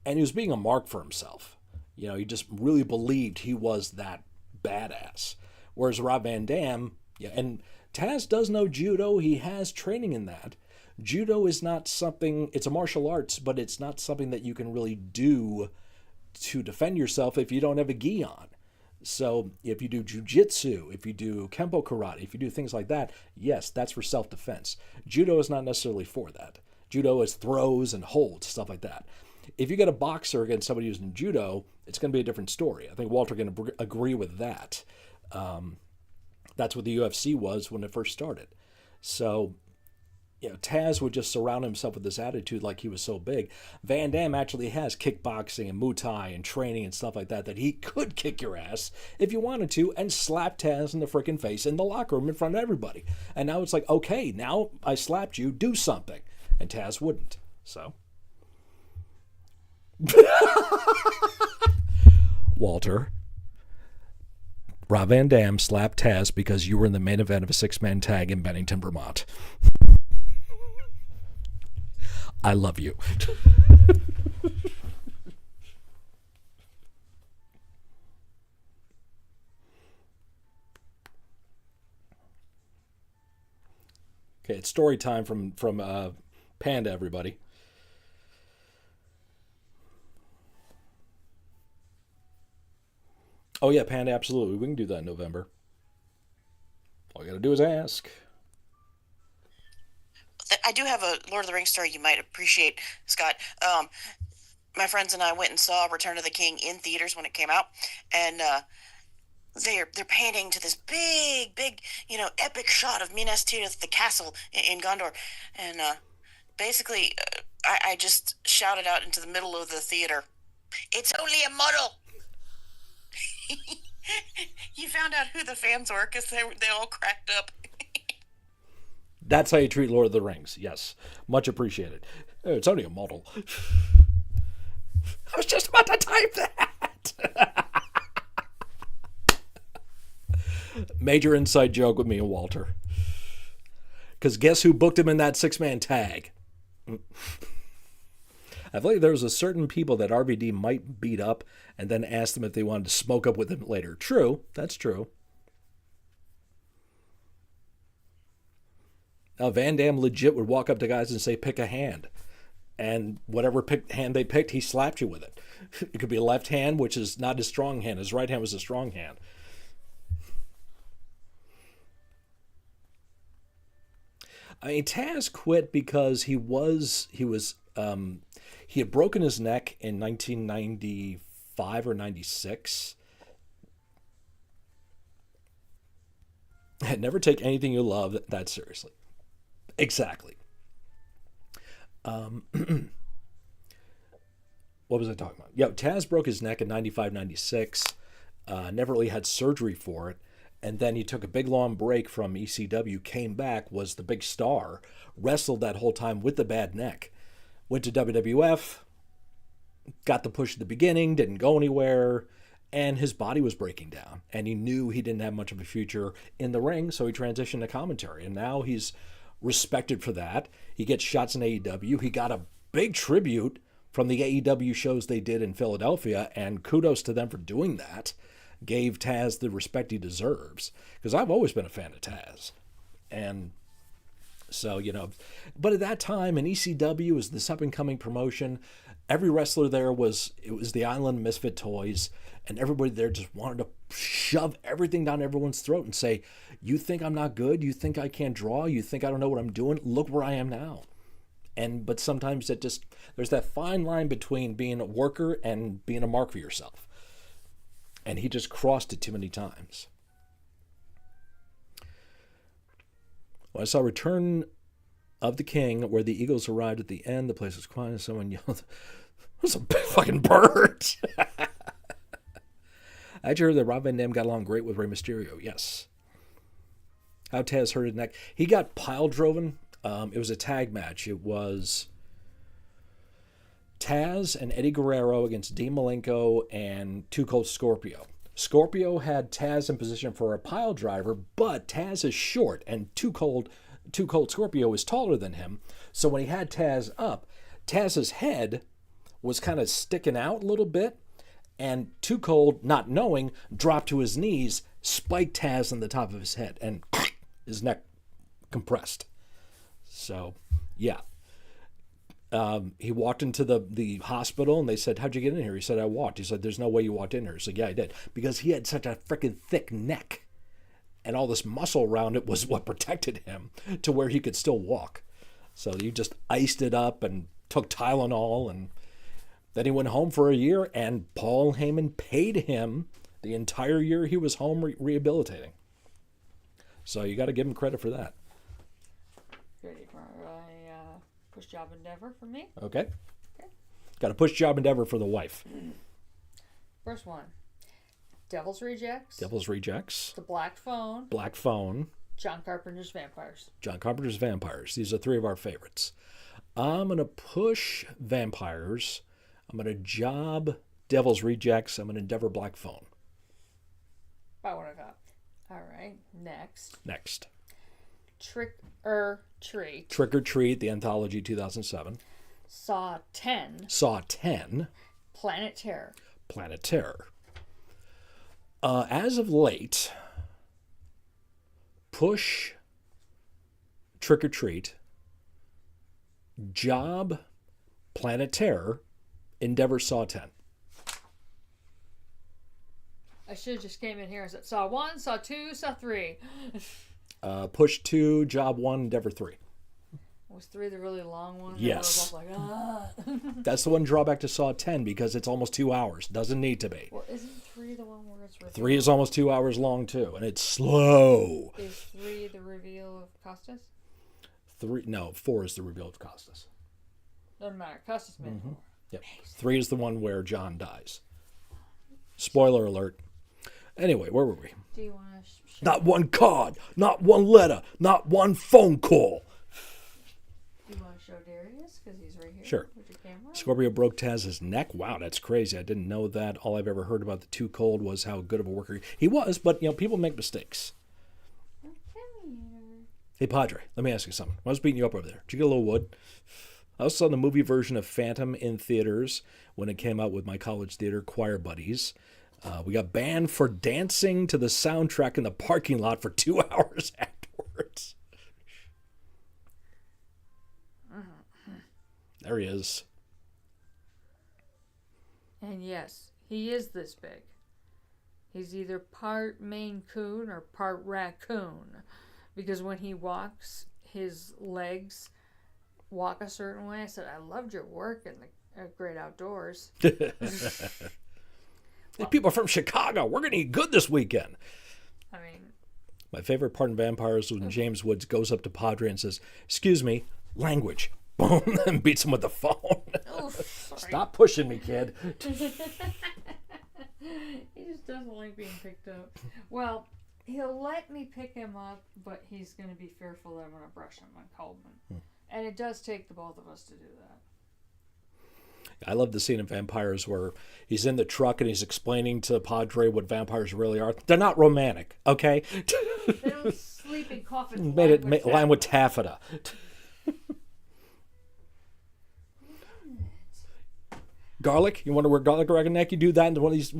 A: and he was being a mark for himself. He just really believed he was that badass. Whereas Rob Van Dam, and Taz does know judo, he has training in that. Judo is not something, it's a martial arts, but it's not something that you can really do to defend yourself if you don't have a gi on. So if you do jujitsu, if you do kempo karate, if you do things like that, yes, that's for self-defense. Judo is not necessarily for that. Judo is throws and holds, stuff like that. If you get a boxer against somebody who's in judo, it's going to be a different story. I think Walter can agree with that. That's what the UFC was when it first started. So, Taz would just surround himself with this attitude like he was so big. Van Dam actually has kickboxing and Muay Thai and training and stuff like that he could kick your ass if you wanted to and slap Taz in the freaking face in the locker room in front of everybody. And now it's like, okay, now I slapped you, do something. And Taz wouldn't. So. Walter. Rob Van Dam slapped Taz because you were in the main event of a 6-man tag in Bennington, Vermont. I love you. Okay, it's story time from Panda, everybody. Oh yeah, Panda, absolutely. We can do that in November. All you gotta do is ask.
C: I do have a Lord of the Rings story you might appreciate, Scott. My friends and I went and saw Return of the King in theaters when it came out, and they're painting to this big, epic shot of Minas Tirith, the castle in Gondor, and basically, I just shouted out into the middle of the theater, "It's only a model." You found out who the fans were because they all cracked up.
A: That's how you treat Lord of the Rings. Yes. Much appreciated. Oh, it's only a model. I was just about to type that. Major inside joke with me and Walter. Because guess who booked him in that 6-man tag? I believe there was a certain people that RVD might beat up and then ask them if they wanted to smoke up with him later. True. That's true. Van Dam legit would walk up to guys and say, pick a hand. And whatever hand they picked, he slapped you with it. It could be a left hand, which is not his strong hand. His right hand was a strong hand. I mean, Taz quit because he had broken his neck in 1995 or 96. Never take anything you love that seriously. Exactly. What was I talking about? Yeah, Taz broke his neck in 95, 96. Never really had surgery for it. And then he took a big long break from ECW, came back, was the big star, wrestled that whole time with the bad neck. Went to WWF, got the push at the beginning, didn't go anywhere, and his body was breaking down. And he knew he didn't have much of a future in the ring, so he transitioned to commentary. And now he's respected for that. He gets shots in AEW. He got a big tribute from the AEW shows they did in Philadelphia, and kudos to them for doing that. Gave Taz the respect he deserves. Because I've always been a fan of Taz. And so, but at that time, in ECW was this up-and-coming promotion. Every wrestler there was the Island Misfit Toys, and everybody there just wanted to shove everything down everyone's throat and say, you think I'm not good? You think I can't draw? You think I don't know what I'm doing? Look where I am now. But sometimes there's that fine line between being a worker and being a mark for yourself. And he just crossed it too many times. Well, I saw Return of the King, where the Eagles arrived at the end. The place was quiet and someone yelled, "There's a big fucking bird!" I heard that Rob Van Dam got along great with Rey Mysterio. Yes. How Taz hurt his neck. He got pile driven. It was a tag match. It was Taz and Eddie Guerrero against Dean Malenko and Too Cold Scorpio. Scorpio had Taz in position for a pile driver, but Taz is short and Too Cold Scorpio is taller than him. So when he had Taz up, Taz's head was kind of sticking out a little bit, and Too Cold, not knowing, dropped to his knees, spiked Taz on the top of his head, and his neck compressed. So, yeah. He walked into the hospital, and they said, "How'd you get in here?" He said, "I walked." He said, "There's no way you walked in here." He said, "Yeah, I did." Because he had such a freaking thick neck, and all this muscle around it was what protected him to where he could still walk. So you just iced it up and took Tylenol, and then he went home for a year, and Paul Heyman paid him the entire year he was home rehabilitating. So you got to give him credit for that.
B: Ready for a push job endeavor for me?
A: Okay. Got a push job endeavor for the wife.
B: First one. Devil's Rejects.
A: Devil's Rejects.
B: The Black Phone.
A: Black Phone.
B: John Carpenter's Vampires.
A: John Carpenter's Vampires. These are three of our favorites. I'm going to push Vampires. I'm going to job Devil's Rejects. I'm going to endeavor Black Phone.
B: About what I got. All right. Next. Trick or Treat.
A: Trick or Treat, the anthology 2007.
B: Saw 10.
A: Saw 10.
B: Planet Terror.
A: Planet Terror. As of late, push Trick or Treat, job Planet Terror, endeavor Saw 10.
B: I should have just came in here and said Saw 1, Saw 2, Saw 3.
A: Push 2, job 1, endeavor 3.
B: Was 3 the really long one?
A: Yes.
B: They were both like, ah.
A: That's the one drawback to Saw 10 because it's almost 2 hours. Doesn't need to be.
B: Well, isn't 3 the one where it's revealed?
A: 3 is almost 2 hours long too, and it's slow.
B: Is 3 the reveal of Costas?
A: 4 is the reveal of Costas.
B: Doesn't matter. Costas made it.
A: Yep. 3 is the one where John dies. Spoiler alert. Anyway, where were we?
B: Do you want to
A: Not one card, not one letter, not one phone call.
B: Do you want to show Darius? Because he's right here.
A: Sure.
B: With your camera.
A: Scorpio broke Taz's neck. Wow, that's crazy. I didn't know that. All I've ever heard about the Too Cold was how good of a worker he was, but people make mistakes.
B: Come here.
A: Hey, Padre, let me ask you something. I was beating you up over there. Did you get a little wood? I also saw the movie version of Phantom in theaters when it came out with my college theater choir buddies. We got banned for dancing to the soundtrack in the parking lot for 2 hours afterwards. There he is.
B: And yes, he is this big. He's either part Maine Coon or part raccoon. Because when he walks, his legs walk a certain way. I said, I loved your work in the Great Outdoors.
A: These people are from Chicago. We're going to eat good this weekend.
B: I mean,
A: my favorite part in Vampires was when James Woods goes up to Padre and says, "Excuse me, language." Boom, and beats him with the phone.
B: oof, sorry.
A: Stop pushing me, kid.
B: He just doesn't like being picked up. Well, he'll let me pick him up, but he's going to be fearful that I'm going to brush him on Coleman. And it does take the both of us to do that.
A: I love the scene in Vampires where he's in the truck and he's explaining to Padre what vampires really are. They're not romantic, okay?
B: They don't sleep and cough and
A: Made it line with taffeta. Garlic? You wonder where garlic around your neck? You do that into one of these.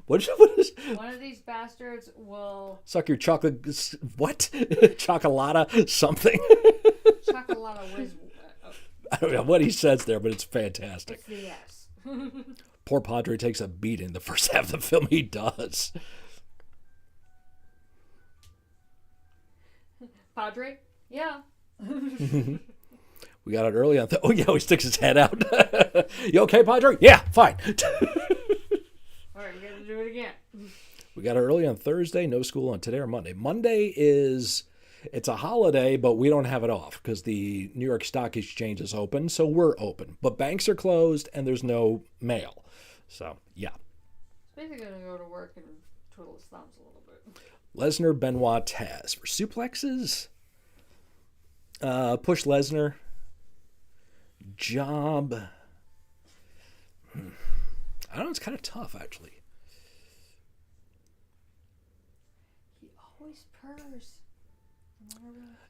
A: What is?
B: One of these bastards will
A: Suck your chocolate. What? Chocolata something?
B: chocolate whiz.
A: I don't know what he says there, but it's fantastic.
B: It's the S.
A: Poor Padre takes a beating the first half of the film. He does.
B: Padre? Yeah.
A: We got it early on. Oh, yeah, he sticks his head out. You okay, Padre? Yeah, fine.
B: All right, we got to do it again.
A: We got it early on Thursday. No school on today or Monday. Monday it's a holiday, but we don't have it off because the New York Stock Exchange is open, so we're open. But banks are closed and there's no mail. So, yeah.
B: It's basically going to go to work and twiddle his thumbs a little bit.
A: Lesnar, Benoit, Taz. For suplexes, push Lesnar. Job. I don't know, it's kind of tough, actually.
B: He always purrs.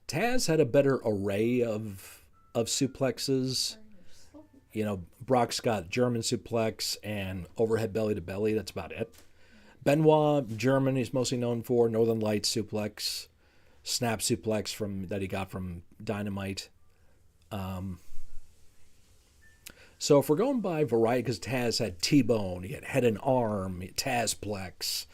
A: Taz had a better array of suplexes. You know, Brock's got German suplex and overhead belly to belly. That's about it. Benoit, German, he's mostly known for. Northern Lights suplex. Snap suplex that he got from Dynamite. So if we're going by variety, because Taz had T-bone, he had head and arm, he had Tazplex.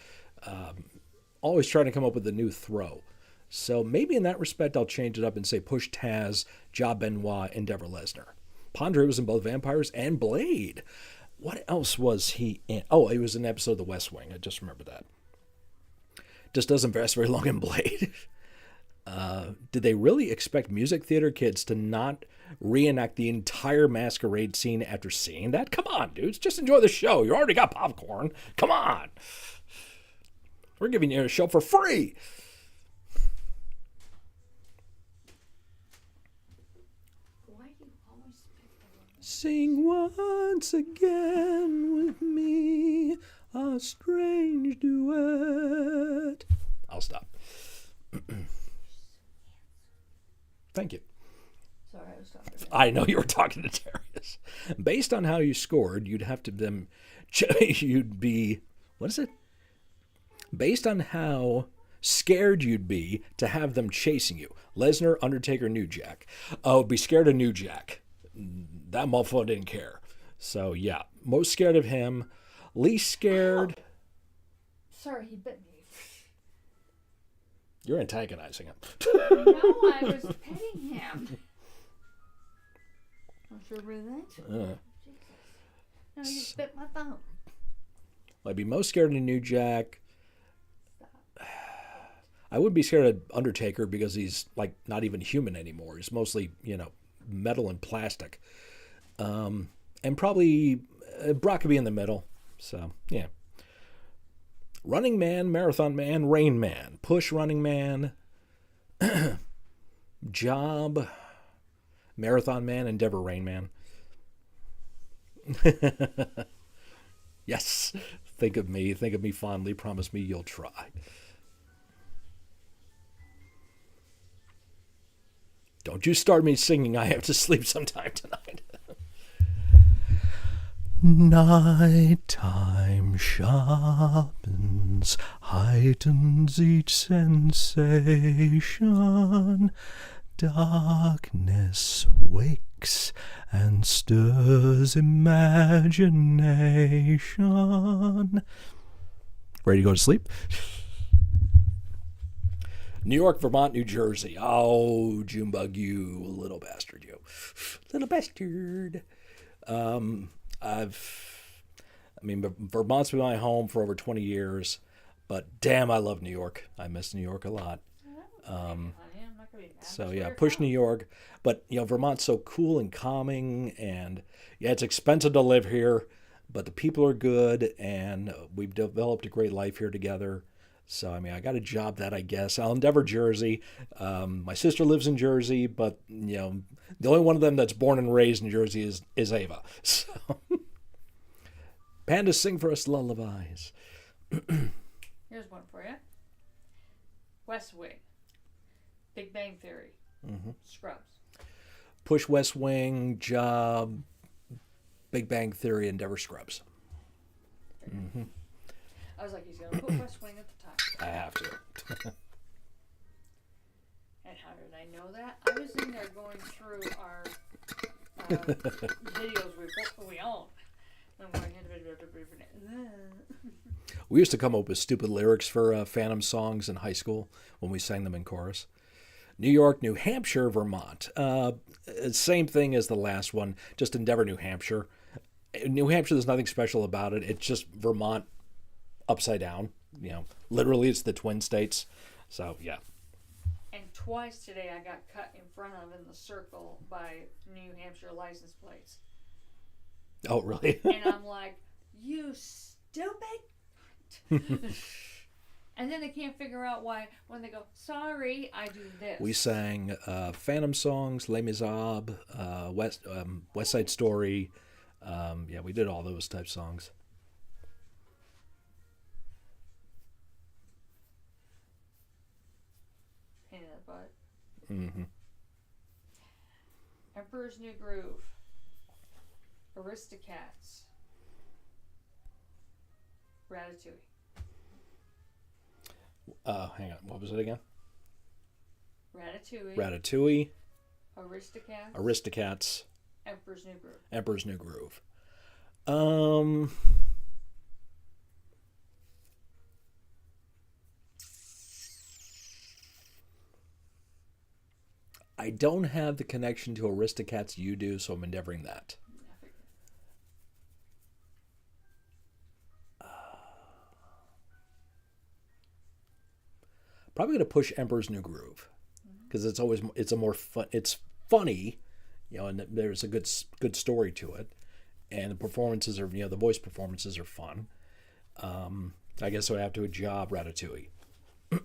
A: Always trying to come up with a new throw. So maybe in that respect, I'll change it up and say push Taz, Job Benoit, Endeavor Lesnar. Padre was in both Vampires and Blade. What else was he in? Oh, he was in an episode of The West Wing. I just remember that. Just doesn't last very long in Blade. Did they really expect music theater kids to not reenact the entire masquerade scene after seeing that? Come on, dudes. Just enjoy the show. You already got popcorn. Come on. We're giving you a show for free.
B: Why do you always pick the one?
A: Sing once again with me a strange duet. I'll stop. Thank you.
B: Sorry, I was talking to him.
A: I know you were talking to Darius. Based on how you scored, you'd have to them. You'd be. What is it? Based on how scared you'd be to have them chasing you. Lesnar, Undertaker, New Jack. Oh, be scared of New Jack. That motherfucker didn't care. So yeah, most scared of him. Least scared.
B: Sorry, he bit me.
A: You're antagonizing him.
B: No, I was petting him. I'm sure about that. Jesus. No, you just bit my thumb.
A: I'd be most scared of New Jack. I wouldn't be scared of Undertaker because he's like not even human anymore. He's mostly, metal and plastic. And probably Brock could be in the middle. So, yeah. Running Man, Marathon Man, Rain Man. Push Running Man. Job. Marathon Man, Endeavor Rain Man. Yes. Think of me fondly. Promise me you'll try. Don't you start me singing I Have to Sleep Sometime Tonight. Nighttime sharpens, heightens each sensation. Darkness wakes and stirs imagination. Ready to go to sleep? New York, Vermont, New Jersey. Oh, Junebug, you little bastard, you. Little bastard. Vermont's been my home for over 20 years, but damn, I love New York. I miss New York a lot. So yeah, push New York. But Vermont's so cool and calming, and yeah, it's expensive to live here, but the people are good, and we've developed a great life here together. So I got a job that I guess I'll Endeavor Jersey. My sister lives in Jersey, but the only one of them that's born and raised in Jersey is Ava. So Panda, sing for us lullabies.
B: Here's one for you. West Wing. Big Bang Theory.
A: Mm-hmm.
B: Scrubs.
A: Push West Wing, Job, Big Bang Theory, Endeavor, Scrubs. Mm-hmm.
B: I was like, he's going to put West Wing at the top.
A: I have to.
B: And how did I know that? I was in there going through our videos we own. I'm going,
A: we used to come up with stupid lyrics for Phantom songs in high school when we sang them in chorus. New York, New Hampshire, Vermont. Same thing as the last one, just Endeavor, New Hampshire. New Hampshire, there's nothing special about it. It's just Vermont upside down. Literally, it's the Twin States. So, yeah.
B: And twice today I got cut in front of in the circle by New Hampshire license plates.
A: Oh, really?
B: And I'm like, you stupid. And then they can't figure out why when they go, sorry, I do this.
A: We sang Phantom songs, Les Miserables, West Side Story. Yeah, we did all those type songs.
B: Pain in the butt.
A: Mm-hmm.
B: Emperor's New Groove. Aristocats. Ratatouille.
A: Hang on. What was it again?
B: Ratatouille.
A: Aristocats.
B: Aristocats. Emperor's New Groove.
A: Emperor's New Groove. I don't have the connection to Aristocats you do, so I'm endeavoring that. Probably going to push Emperor's New Groove because it's a more fun. It's funny, and there's a good story to it, and the performances are the voice performances are fun. I guess I have to job Ratatouille.
B: I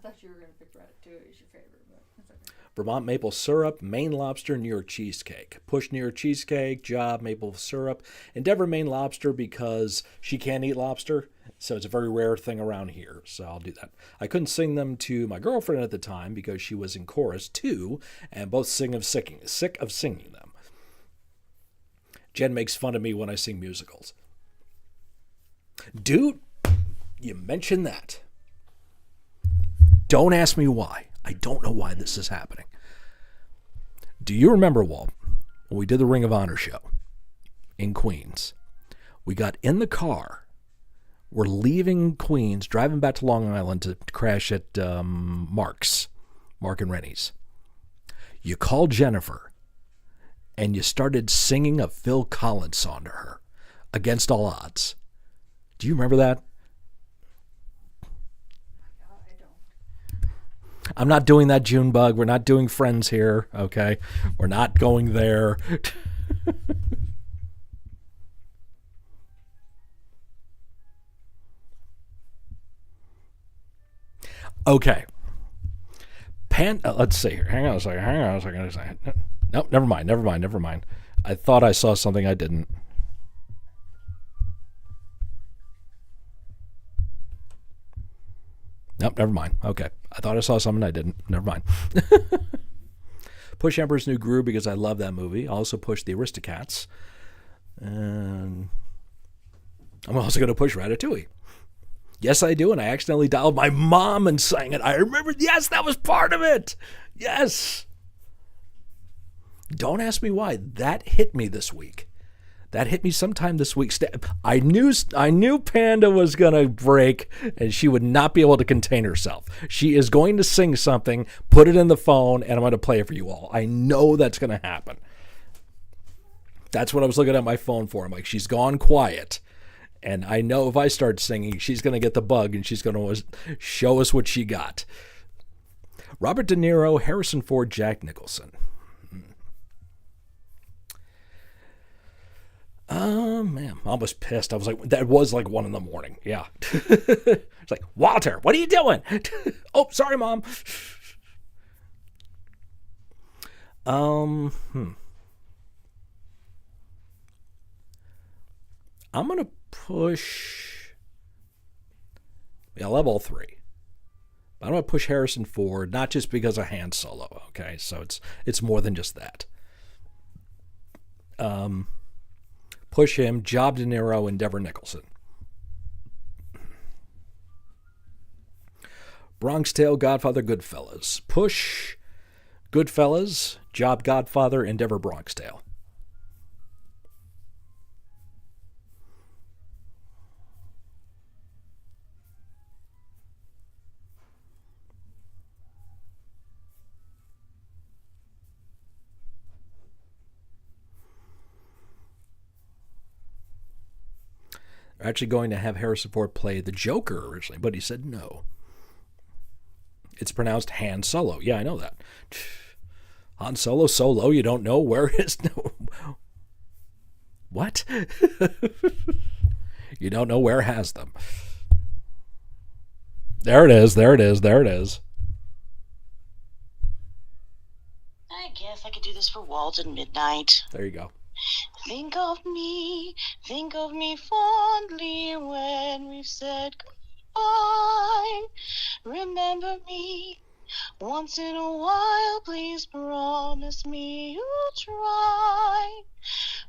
B: thought you were going to pick Ratatouille as your favorite, but that's okay.
A: Vermont maple syrup, Maine lobster, New York cheesecake. Push New York cheesecake, job maple syrup. Endeavor Maine lobster because she can't eat lobster, so it's a very rare thing around here. So I'll do that. I couldn't sing them to my girlfriend at the time because she was in chorus too, and both sick of singing them. Jen makes fun of me when I sing musicals. Dude, you mentioned that. Don't ask me why. I don't know why this is happening. Do you remember, Walt, when we did the Ring of Honor show in Queens? We got in the car. We're leaving Queens, driving back to Long Island to crash at Mark and Rennie's. You called Jennifer, and you started singing a Phil Collins song to her, Against All Odds. Do you remember that? I'm not doing that, Junebug. We're not doing Friends here, okay? We're not going there. Okay. Let's see here. Hang on a second. Nope, never mind. I thought I saw something I didn't. Nope, never mind. Okay. I thought I saw something I didn't. Never mind. Push Emperor's New Groove because I love that movie. Also push the Aristocats. And I'm also going to push Ratatouille. Yes, I do. And I accidentally dialed my mom and sang it. I remember. Yes, that was part of it. Yes. Don't ask me why. That hit me this week. That hit me sometime this week. I knew Panda was going to break and she would not be able to contain herself. She is going to sing something, put it in the phone, and I'm going to play it for you all. I know that's going to happen. That's what I was looking at my phone for. I'm like, she's gone quiet. And I know if I start singing, she's going to get the bug and she's going to show us what she got. Robert De Niro, Harrison Ford, Jack Nicholson. Man, I was pissed. I was like, that was like 1 a.m. Yeah. It's like, Walter, what are you doing? Oh, sorry, Mom. I'm going to push. Yeah, I'll have all three. I'm going to push Harrison Ford, not just because of Han Solo, okay? So it's more than just that. Push him, Job De Niro, Endeavor Nicholson. Bronx Tale, Godfather, Goodfellas. Push Goodfellas, Job Godfather, Endeavor Bronx Tale. actually going to have Harrison Ford play the Joker originally, but he said no. It's pronounced Han Solo. Yeah, I know that. Han Solo, Solo, you don't know where is no. What? You don't know where has them. There it is, there it is, there it is.
C: I guess I could do this for Walt at midnight.
A: There you go.
C: Think of me fondly when we've said goodbye. Remember me once in a while, please promise me you'll try.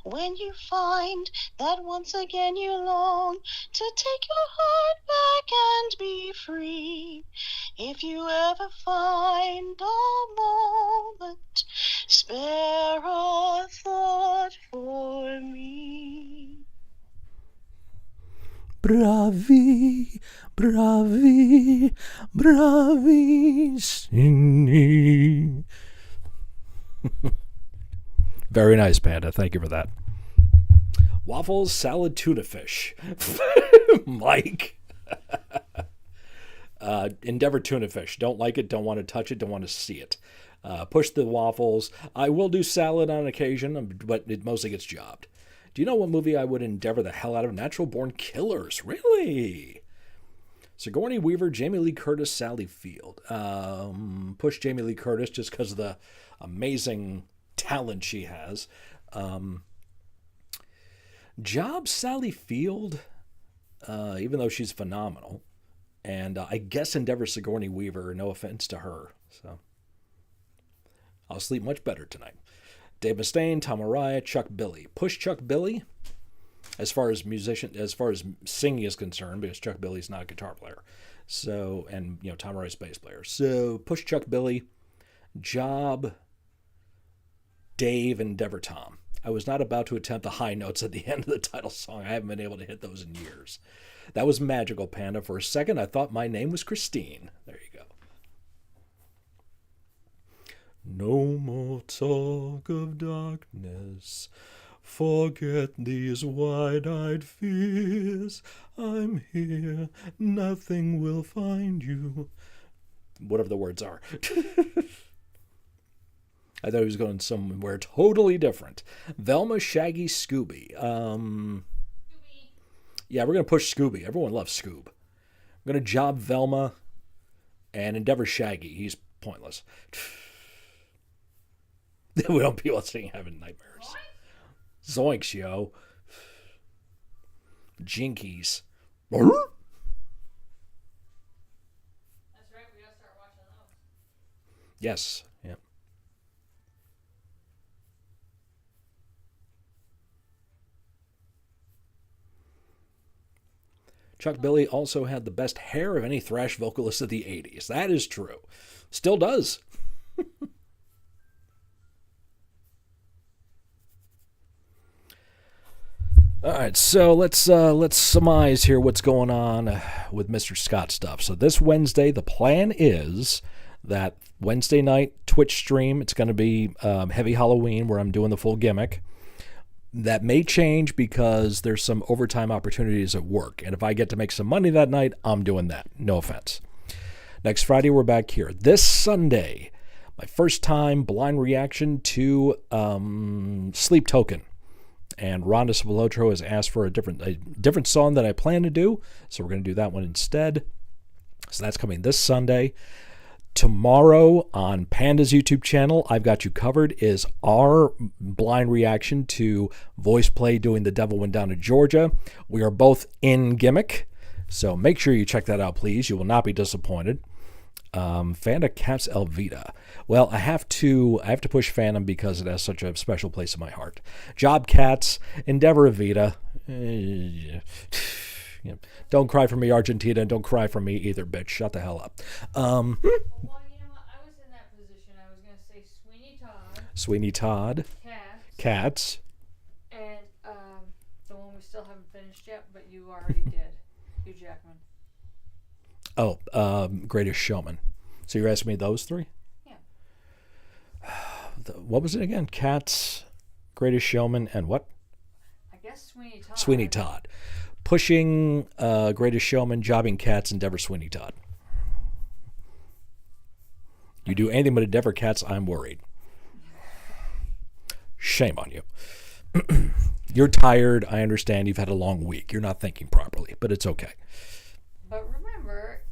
C: When you find that once again you long to take your heart back and be free, if you ever find a moment, spare a thought for me.
A: Bravi, bravi, bravissimi. Very nice, Panda. Thank you for that. Waffles, salad, tuna fish. Mike. Endeavor tuna fish. Don't like it, don't want to touch it, don't want to see it. Push the waffles. I will do salad on occasion, but it mostly gets jobbed. Do you know what movie I would endeavor the hell out of? Natural Born Killers. Really? Sigourney Weaver, Jamie Lee Curtis, Sally Field. Push Jamie Lee Curtis just because of the amazing talent she has. Job Sally Field, even though she's phenomenal. And I guess endeavor Sigourney Weaver, no offense to her. So I'll sleep much better tonight. Dave Mustaine, Tom Araya, Chuck Billy. Push Chuck Billy as far as singing is concerned, because Chuck Billy's not a guitar player. So, and Tom Araya's bass player. So push Chuck Billy, Job, Dave, Endeavor Tom. I was not about to attempt the high notes at the end of the title song. I haven't been able to hit those in years. That was magical, Panda. For a second, I thought my name was Christine. There you go. No more talk of darkness. Forget these wide-eyed fears. I'm here. Nothing will find you. Whatever the words are. I thought he was going somewhere totally different. Velma, Shaggy, Scooby. Yeah, we're going to push Scooby. Everyone loves Scoob. I'm going to job Velma and endeavor Shaggy. He's pointless. We don't people sitting having nightmares. Zoinks, yo. Jinkies.
B: That's right, we gotta start watching those.
A: Yes, yeah. Chuck Billy also had the best hair of any thrash vocalist of the 80s. That is true. Still does. All right, so let's surmise here what's going on with Mr. Scott stuff. So this Wednesday, the plan is that Wednesday night Twitch stream, it's going to be Heavy Halloween, where I'm doing the full gimmick. That may change because there's some overtime opportunities at work. And if I get to make some money that night, I'm doing that. No offense. Next Friday, we're back here. This Sunday, my first time blind reaction to Sleep Token. And Rhonda Spilotro has asked for a different song that I plan to do. So we're going to do that one instead. So that's coming this Sunday. Tomorrow on Panda's YouTube channel, I've Got You Covered, is our blind reaction to Voice Play doing The Devil Went Down to Georgia. We are both in gimmick, so make sure you check that out, please. You will not be disappointed. Fanda Caps Elvita. Well, I have to push Phantom because it has such a special place in my heart. Job Cats, Endeavor Evita. Don't cry for me, Argentina. Don't cry for me either, bitch. Shut the hell up.
B: Well, you know what? I was in that position. I was going to say
A: Sweeney Todd. Cats.
B: And the one we still haven't finished yet, but you already did. Hugh Jackman.
A: Oh, Greatest Showman. So you're asking me those three?
B: Yeah.
A: What was it again? Cats, Greatest Showman, and what?
B: I guess Sweeney Todd.
A: Sweeney Todd. pushing Greatest Showman, Jobbing Cats, and Deborah Sweeney Todd. You do anything but Endeavor Cats, I'm worried. Shame on you. You're tired. I understand you've had a long week. You're not thinking properly, but it's okay.
B: But remember,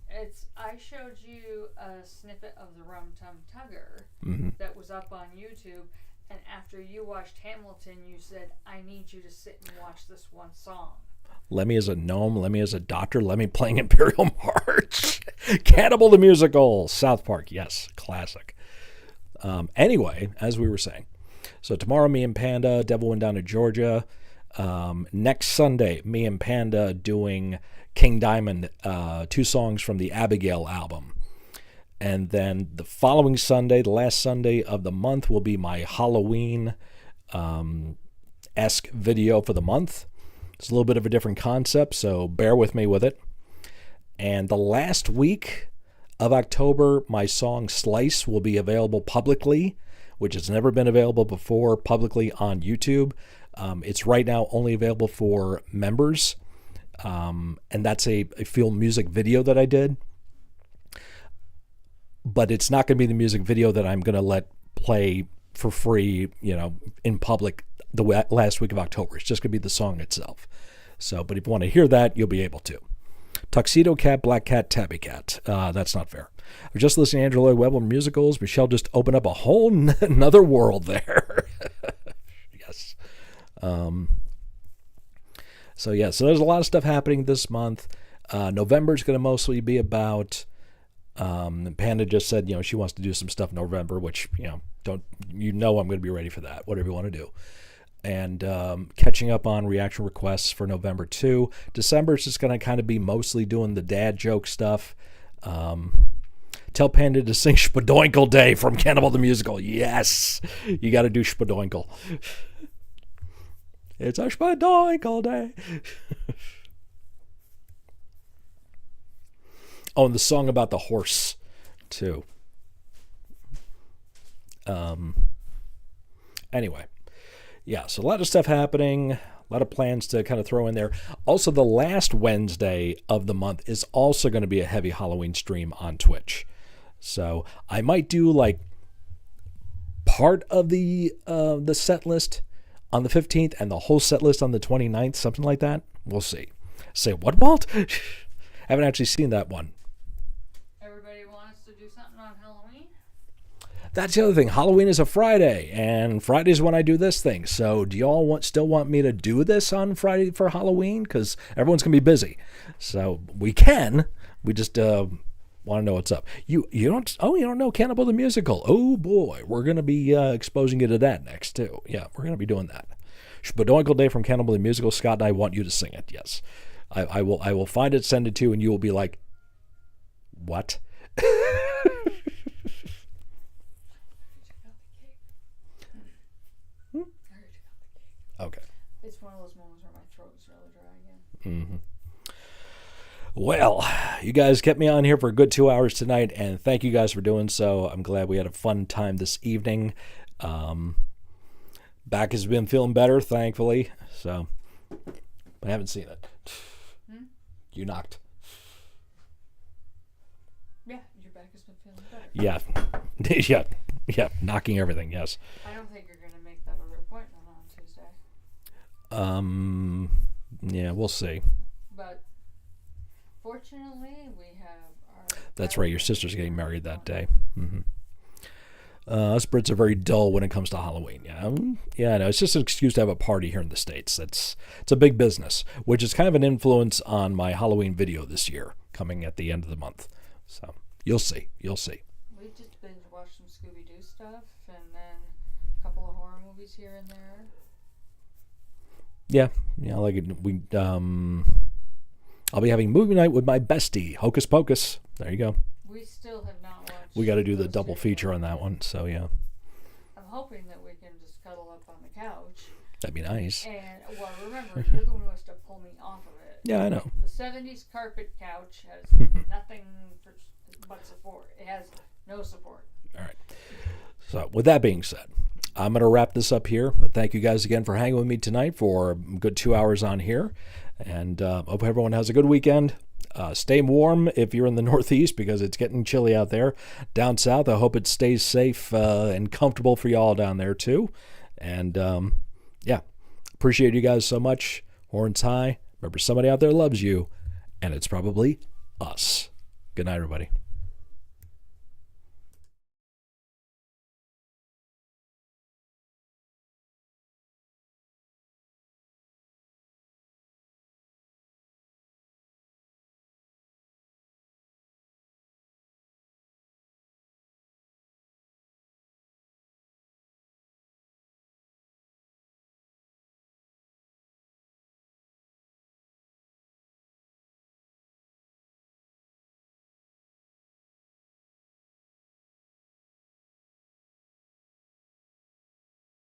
B: I showed you a snippet of the Rum Tum Tugger that was up on YouTube, and after you watched Hamilton, you said, I need you to sit and watch this one song.
A: Lemmy as a gnome, Lemmy as a doctor, Lemmy playing Imperial March. Cannibal the Musical, South Park, yes, classic. Anyway, as we were saying, so tomorrow me and Panda, Devil went down to Georgia. Next Sunday, me and Panda doing King Diamond, 2 songs from the Abigail album. And then the following Sunday, the last Sunday of the month, will be my Halloween-esque video for the month. It's a little bit of a different concept, so bear with me with it. And the last week of October, my song Slice will be available publicly, which has never been available before publicly on YouTube. It's right now only available for members, and that's a field music video that I did. But it's not going to be the music video that I'm going to let play for free, in public the last week of October. It's just going to be the song itself. So, but if you want to hear that, you'll be able to. Tuxedo Cat, Black Cat, Tabby Cat. That's not fair. I was just listening to Andrew Lloyd Webber musicals. Michelle just opened up a whole another world there. Yes. So there's a lot of stuff happening this month. November is going to mostly be about... Panda just said, she wants to do some stuff in November, which, I'm going to be ready for that, whatever you want to do. And catching up on reaction requests for November 2. December is just going to kind of be mostly doing the dad joke stuff. Tell Panda to sing Spadoinkle Day from Cannibal the Musical. Yes, you got to do Spadoinkle. It's a Spadoinkle Day. Oh, and the song about the horse, too. Anyway, yeah, so a lot of stuff happening, a lot of plans to kind of throw in there. Also, the last Wednesday of the month is also going to be a heavy Halloween stream on Twitch. So I might do like part of the set list on the 15th and the whole set list on the 29th, something like that. We'll see. Say what, Walt? Haven't actually seen that one.
B: Everybody wants to do something on Halloween?
A: That's the other thing. Halloween is a Friday, and Friday's when I do this thing. So do y'all still want me to do this on Friday for Halloween? Because everyone's going to be busy. So we can. We just want to know what's up. You don't know Cannibal the Musical. Oh, boy. We're going to be exposing you to that next, too. Yeah, we're going to be doing that. Spadoinkle Day from Cannibal the Musical. Scott and I want you to sing it, yes. I will find it, send it to you, and you will be like, what? Okay.
B: It's one of those moments where my throat is really dry again.
A: Mm-hmm. Well, you guys kept me on here for a good 2 hours tonight, and thank you guys for doing so. I'm glad we had a fun time this evening. Back has been feeling better, thankfully. So, I haven't seen it. You knocked.
B: Yeah, your back has been feeling better.
A: Yeah, knocking everything, yes.
B: I don't think you're going to make that other appointment on Tuesday.
A: Yeah, we'll see.
B: But fortunately, we have our...
A: That's right, your sister's getting married that day. Mm-hmm. Us Brits are very dull when it comes to Halloween. Yeah, I know. It's just an excuse to have a party here in the States. It's a big business, which is kind of an influence on my Halloween video this year, coming at the end of the month. So you'll see.
B: We just binge watched some Scooby-Doo stuff, and then a couple of horror movies here and there.
A: Yeah, like we. I'll be having movie night with my bestie, Hocus Pocus. There you go.
B: We still have not watched.
A: We got to do the double feature on that one. So yeah.
B: I'm hoping that we can just cuddle up on the couch.
A: That'd be nice.
B: And remember, you're the one who has to pull me off of it.
A: Yeah, I know.
B: The 70s carpet couch has nothing but support. It has no support.
A: All right. So with that being said, I'm going to wrap this up here. But thank you guys again for hanging with me tonight for a good 2 hours on here. And hope everyone has a good weekend. Stay warm if you're in the Northeast because it's getting chilly out there. Down south, I hope it stays safe and comfortable for y'all down there too. And yeah, appreciate you guys so much. Horns high. Remember, somebody out there loves you, and it's probably us. Good night, everybody.